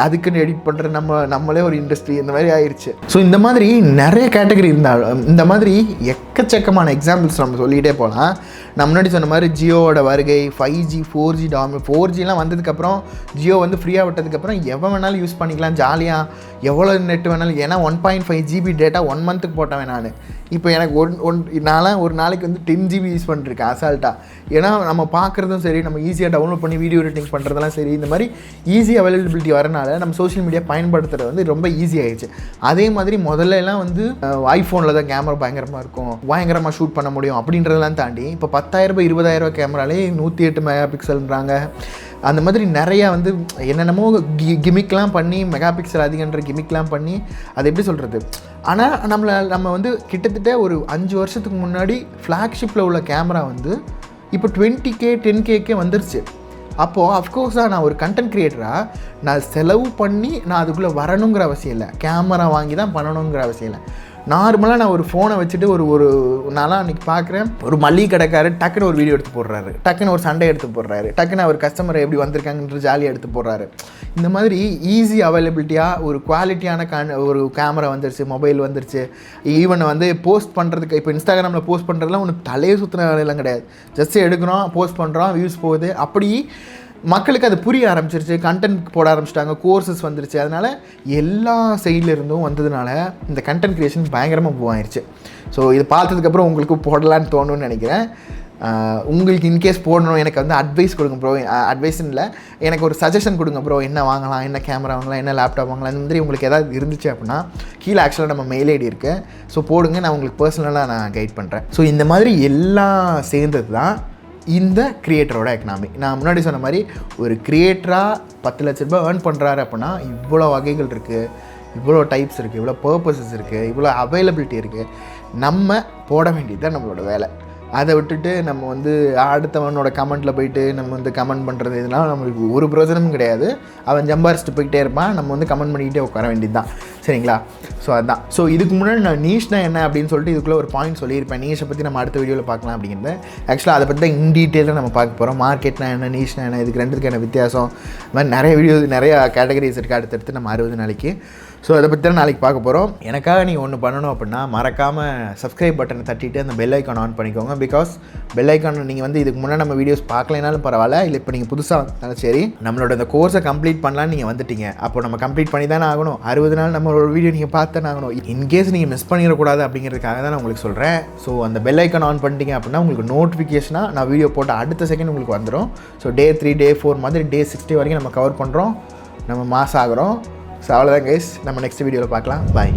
அதுக்குன்னு எடிட் பண்ணுற நம்மளே ஒரு இண்டஸ்ட்ரி, இந்த மாதிரி ஆயிடுச்சு. ஸோ இந்த மாதிரி நிறைய கேட்டகரி இருந்தாலும் இந்த மாதிரி எக்கச்சக்கமான எக்ஸாம்பிள்ஸ் நம்ம சொல்லிகிட்டே போகலாம். நான் முன்னாடி சொன்ன மாதிரி ஜியோவோட வருகை, 5G 4G 4Gலாம் வந்ததுக்கப்புறம், ஜியோ வந்து ஃப்ரீயாக விட்டதுக்கப்புறம் எவன் வேணாலும் யூஸ் பண்ணிக்கலாம் ஜாலியாக, எவ்வளோ நெட் வேணாலும். ஏன்னா 1.5 GB டேட்டா 1 மந்த்துக்கு போட்டவன் நான். இப்போ எனக்கு நான்லாம் ஒரு நாளைக்கு வந்து 10 GB யூஸ் பண்ணிருக்கேன் அசால்ட்டாக. ஏன்னா நம்ம பார்க்குறதும் சரி, நம்ம ஈஸியாக டவுன்லோட் பண்ணி வீடியோ எடிட்டிங் பண்ணுறதெல்லாம் சரி, இந்த மாதிரி ஈஸி அவைலபிலிட்டி வரனால நம்ம சோஷியல் மீடியா பயன்படுத்துறது வந்து ரொம்ப ஈஸி ஆகிடுச்சு. அதே மாதிரி முதல்ல எல்லாம் வந்து ஐஃபோனில் தான் கேமரா பயங்கரமாக இருக்கும், பயங்கரமாக ஷூட் பண்ண முடியும் அப்படின்றதெல்லாம் தாண்டி இப்போ 10,000 20,000 கேமராலே 108 மெகா பிக்சல்ன்றாங்க. அந்த மாதிரி நிறையா வந்து என்னென்னமோ கிமிக்லாம் பண்ணி, மெகா பிக்சல் அதிகன்ற கிமிக்லாம் பண்ணி, அது எப்படி சொல்கிறது. ஆனால் நம்ம வந்து கிட்டத்தட்ட ஒரு 5 வருஷத்துக்கு முன்னாடி ஃப்ளாக்ஷிப்பில் உள்ள கேமரா வந்து இப்போ 20K 10K வந்துருச்சு. அப்போது அஃப்கோர்ஸாக நான் ஒரு கண்டென்ட் க்ரியேட்டராக நான் செலவு பண்ணி நான் அதுக்குள்ளே வரணுங்கிற அவசியம் இல்லை, கேமரா வாங்கி தான் பண்ணணுங்கிற அவசியம் இல்லை. நார்மலாக நான் ஒரு ஃபோனை வச்சுட்டு ஒரு நாளாக அன்றைக்கி பார்க்குறேன், ஒரு மளிகை கடைக்காரர் டக்குன்னு ஒரு வீடியோ எடுத்து போடுறாரு, டக்குன்னு ஒரு சண்டை எடுத்து போடுறாரு, டக்குன்னு அவர் கஸ்டமர் எப்படி வந்திருக்காங்கன்ற ஜாலியாக எடுத்து போடுறாரு. இந்த மாதிரி ஈஸி அவைலபிலிட்டியாக ஒரு குவாலிட்டியான ஒரு கேமரா வந்துருச்சு, மொபைல் வந்துருச்சு. ஈவன் வந்து போஸ்ட் பண்ணுறதுக்கு இப்போ இன்ஸ்டாகிராமில் போஸ்ட் பண்ணுறதுலாம் ஒன்று தலையே சுற்றின வேலையெல்லாம் கிடையாது. ஜஸ்ட் எடுக்கிறோம், போஸ்ட் பண்ணுறோம், வியூஸ் போகுது. அப்படி மக்களுக்கு அது புரிய ஆரம்பிச்சிருச்சு, கண்டென்ட் போட ஆரம்பிச்சிட்டாங்க, கோர்சஸ் வந்துருச்சு. அதனால் எல்லா சைட்லேருந்தும் வந்ததுனால இந்த கண்டென்ட் க்ரியேஷன் பயங்கரமாக மூவ் ஆயிடுச்சு. ஸோ இது பார்த்ததுக்கப்புறம் உங்களுக்கு போடலான்னு தோணுன்னு நினைக்கிறேன். உங்களுக்கு இன்கேஸ் போடணும், எனக்கு வந்து அட்வைஸ் கொடுங்க ப்ரோ, அட்வைஸ்ன்னு இல்லை, எனக்கு ஒரு சஜஷன் கொடுங்க ப்ரோ, என்ன வாங்கலாம், என்ன கேமரா வாங்கலாம், என்ன லேப்டாப் வாங்கலாம், இந்த மாதிரி உங்களுக்கு ஏதாவது இருந்துச்சு அப்படின்னா கீழே ஆக்சுவலாக நம்ம மெயில் ஐடி இருக்குது. ஸோ போடுங்க, நான் உங்களுக்கு பர்சனலாக நான் கைட் பண்ணுறேன். ஸோ இந்த மாதிரி எல்லாம் சேர்ந்தது தான் இந்த கிரியேட்டரோட எக்கனாமி. நான் முன்னாடி சொன்ன மாதிரி ஒரு கிரியேட்டராக 10 லட்ச ரூபாய் ஏர்ன் பண்ணுறாரு அப்படின்னா இவ்வளோ வகைகள் இருக்குது, இவ்வளோ டைப்ஸ் இருக்குது, இவ்வளோ பர்பஸஸ் இருக்குது, இவ்வளோ அவைலபிலிட்டி இருக்குது. நம்ம போட வேண்டியது தான் நம்மளோட வேலை. அதை விட்டுட்டு நம்ம வந்து அடுத்தவனோட கமெண்ட்டில் போயிட்டு நம்ம வந்து கமெண்ட் பண்ணுறது இதெல்லாம் நம்மளுக்கு ஒரு பிரயோஜனமும் கிடையாது. அவன் ஜம்பாரிச்சிட்டு போய்கிட்டே இருப்பான், நம்ம வந்து கமெண்ட் பண்ணிக்கிட்டே உட்கார வேண்டியது தான். சரிங்களா? ஸோ அதுதான். ஸோ இதுக்கு முன்னாடி நான் நீஷ்னா என்ன அப்படின்னு சொல்லிட்டு இதுக்குள்ளே ஒரு பாயிண்ட் சொல்லியிருப்பேன். நீஷை பற்றி நம்ம அடுத்த வீடியோவில் பார்க்கலாம் அப்படிங்கிறது. ஆக்சுவலாக அதை பற்றி தான் இன் டீட்டெயிலாக நம்ம பார்க்க போகிறோம். மார்க்கெட்னா என்ன, நீஷ்னா என்ன, இதுக்கு ரெண்டுத்துக்கு என்ன வித்தியாசம், இந்த மாதிரி நிறைய வீடியோஸ், நிறையா கேட்டகரிஸ் இருக்குது. அடுத்தடுத்து நம்ம 60 நாளைக்கு. ஸோ அதை பற்றி தான் நாளைக்கு பார்க்க போகிறோம். எனக்காக நீங்கள் ஒன்று பண்ணணும் அப்படின்னா மறக்காமல் சப்ஸ்கிரைப் பட்டனை தட்டிட்டு அந்த பெல் ஐக்கான் ஆன் பண்ணிக்கோங்க. பிகாஸ் பெல் ஐக்கான் நீங்கள் வந்து இதுக்கு முன்னாடி நம்ம வீடியோஸ் பார்க்கலைனாலும் பரவாயில்ல, இல்லை இப்போ நீங்கள் புதுசாக வந்தாலும் சரி, நம்மளோட இந்த கோர்ஸை கம்ப்ளீட் பண்ணலான்னு நீங்கள் வந்துட்டீங்க. அப்போ நம்ம கம்ப்ளீட் பண்ணி தானே ஆகணும். 60 நாள் நம்மளோட வீடியோ நீங்கள் பார்த்தானே ஆகணும். இன்கேஸ் நீங்கள் மிஸ் பண்ணிடக்கூடாது அப்படிங்கிறதுக்காக தான் நான் உங்களுக்கு சொல்கிறேன். ஸோ அந்த பெல் ஐக்கான் ஆன் பண்ணிட்டீங்க அப்படின்னா உங்களுக்கு நோட்டிஃபிகேஷனாக நான் வீடியோ போட்ட அடுத்த செகண்ட் உங்களுக்கு வந்துடும். ஸோ Day 3 Day 4 மாதிரி Day 60 வரைக்கும் நம்ம கவர் பண்ணுறோம், நம்ம மாஸ் ஆகிறோம். ஸோ அவ்வளோதான் கைஸ், நம்ம நெக்ஸ்ட் வீடியோவில் பார்க்கலாம். பாய்.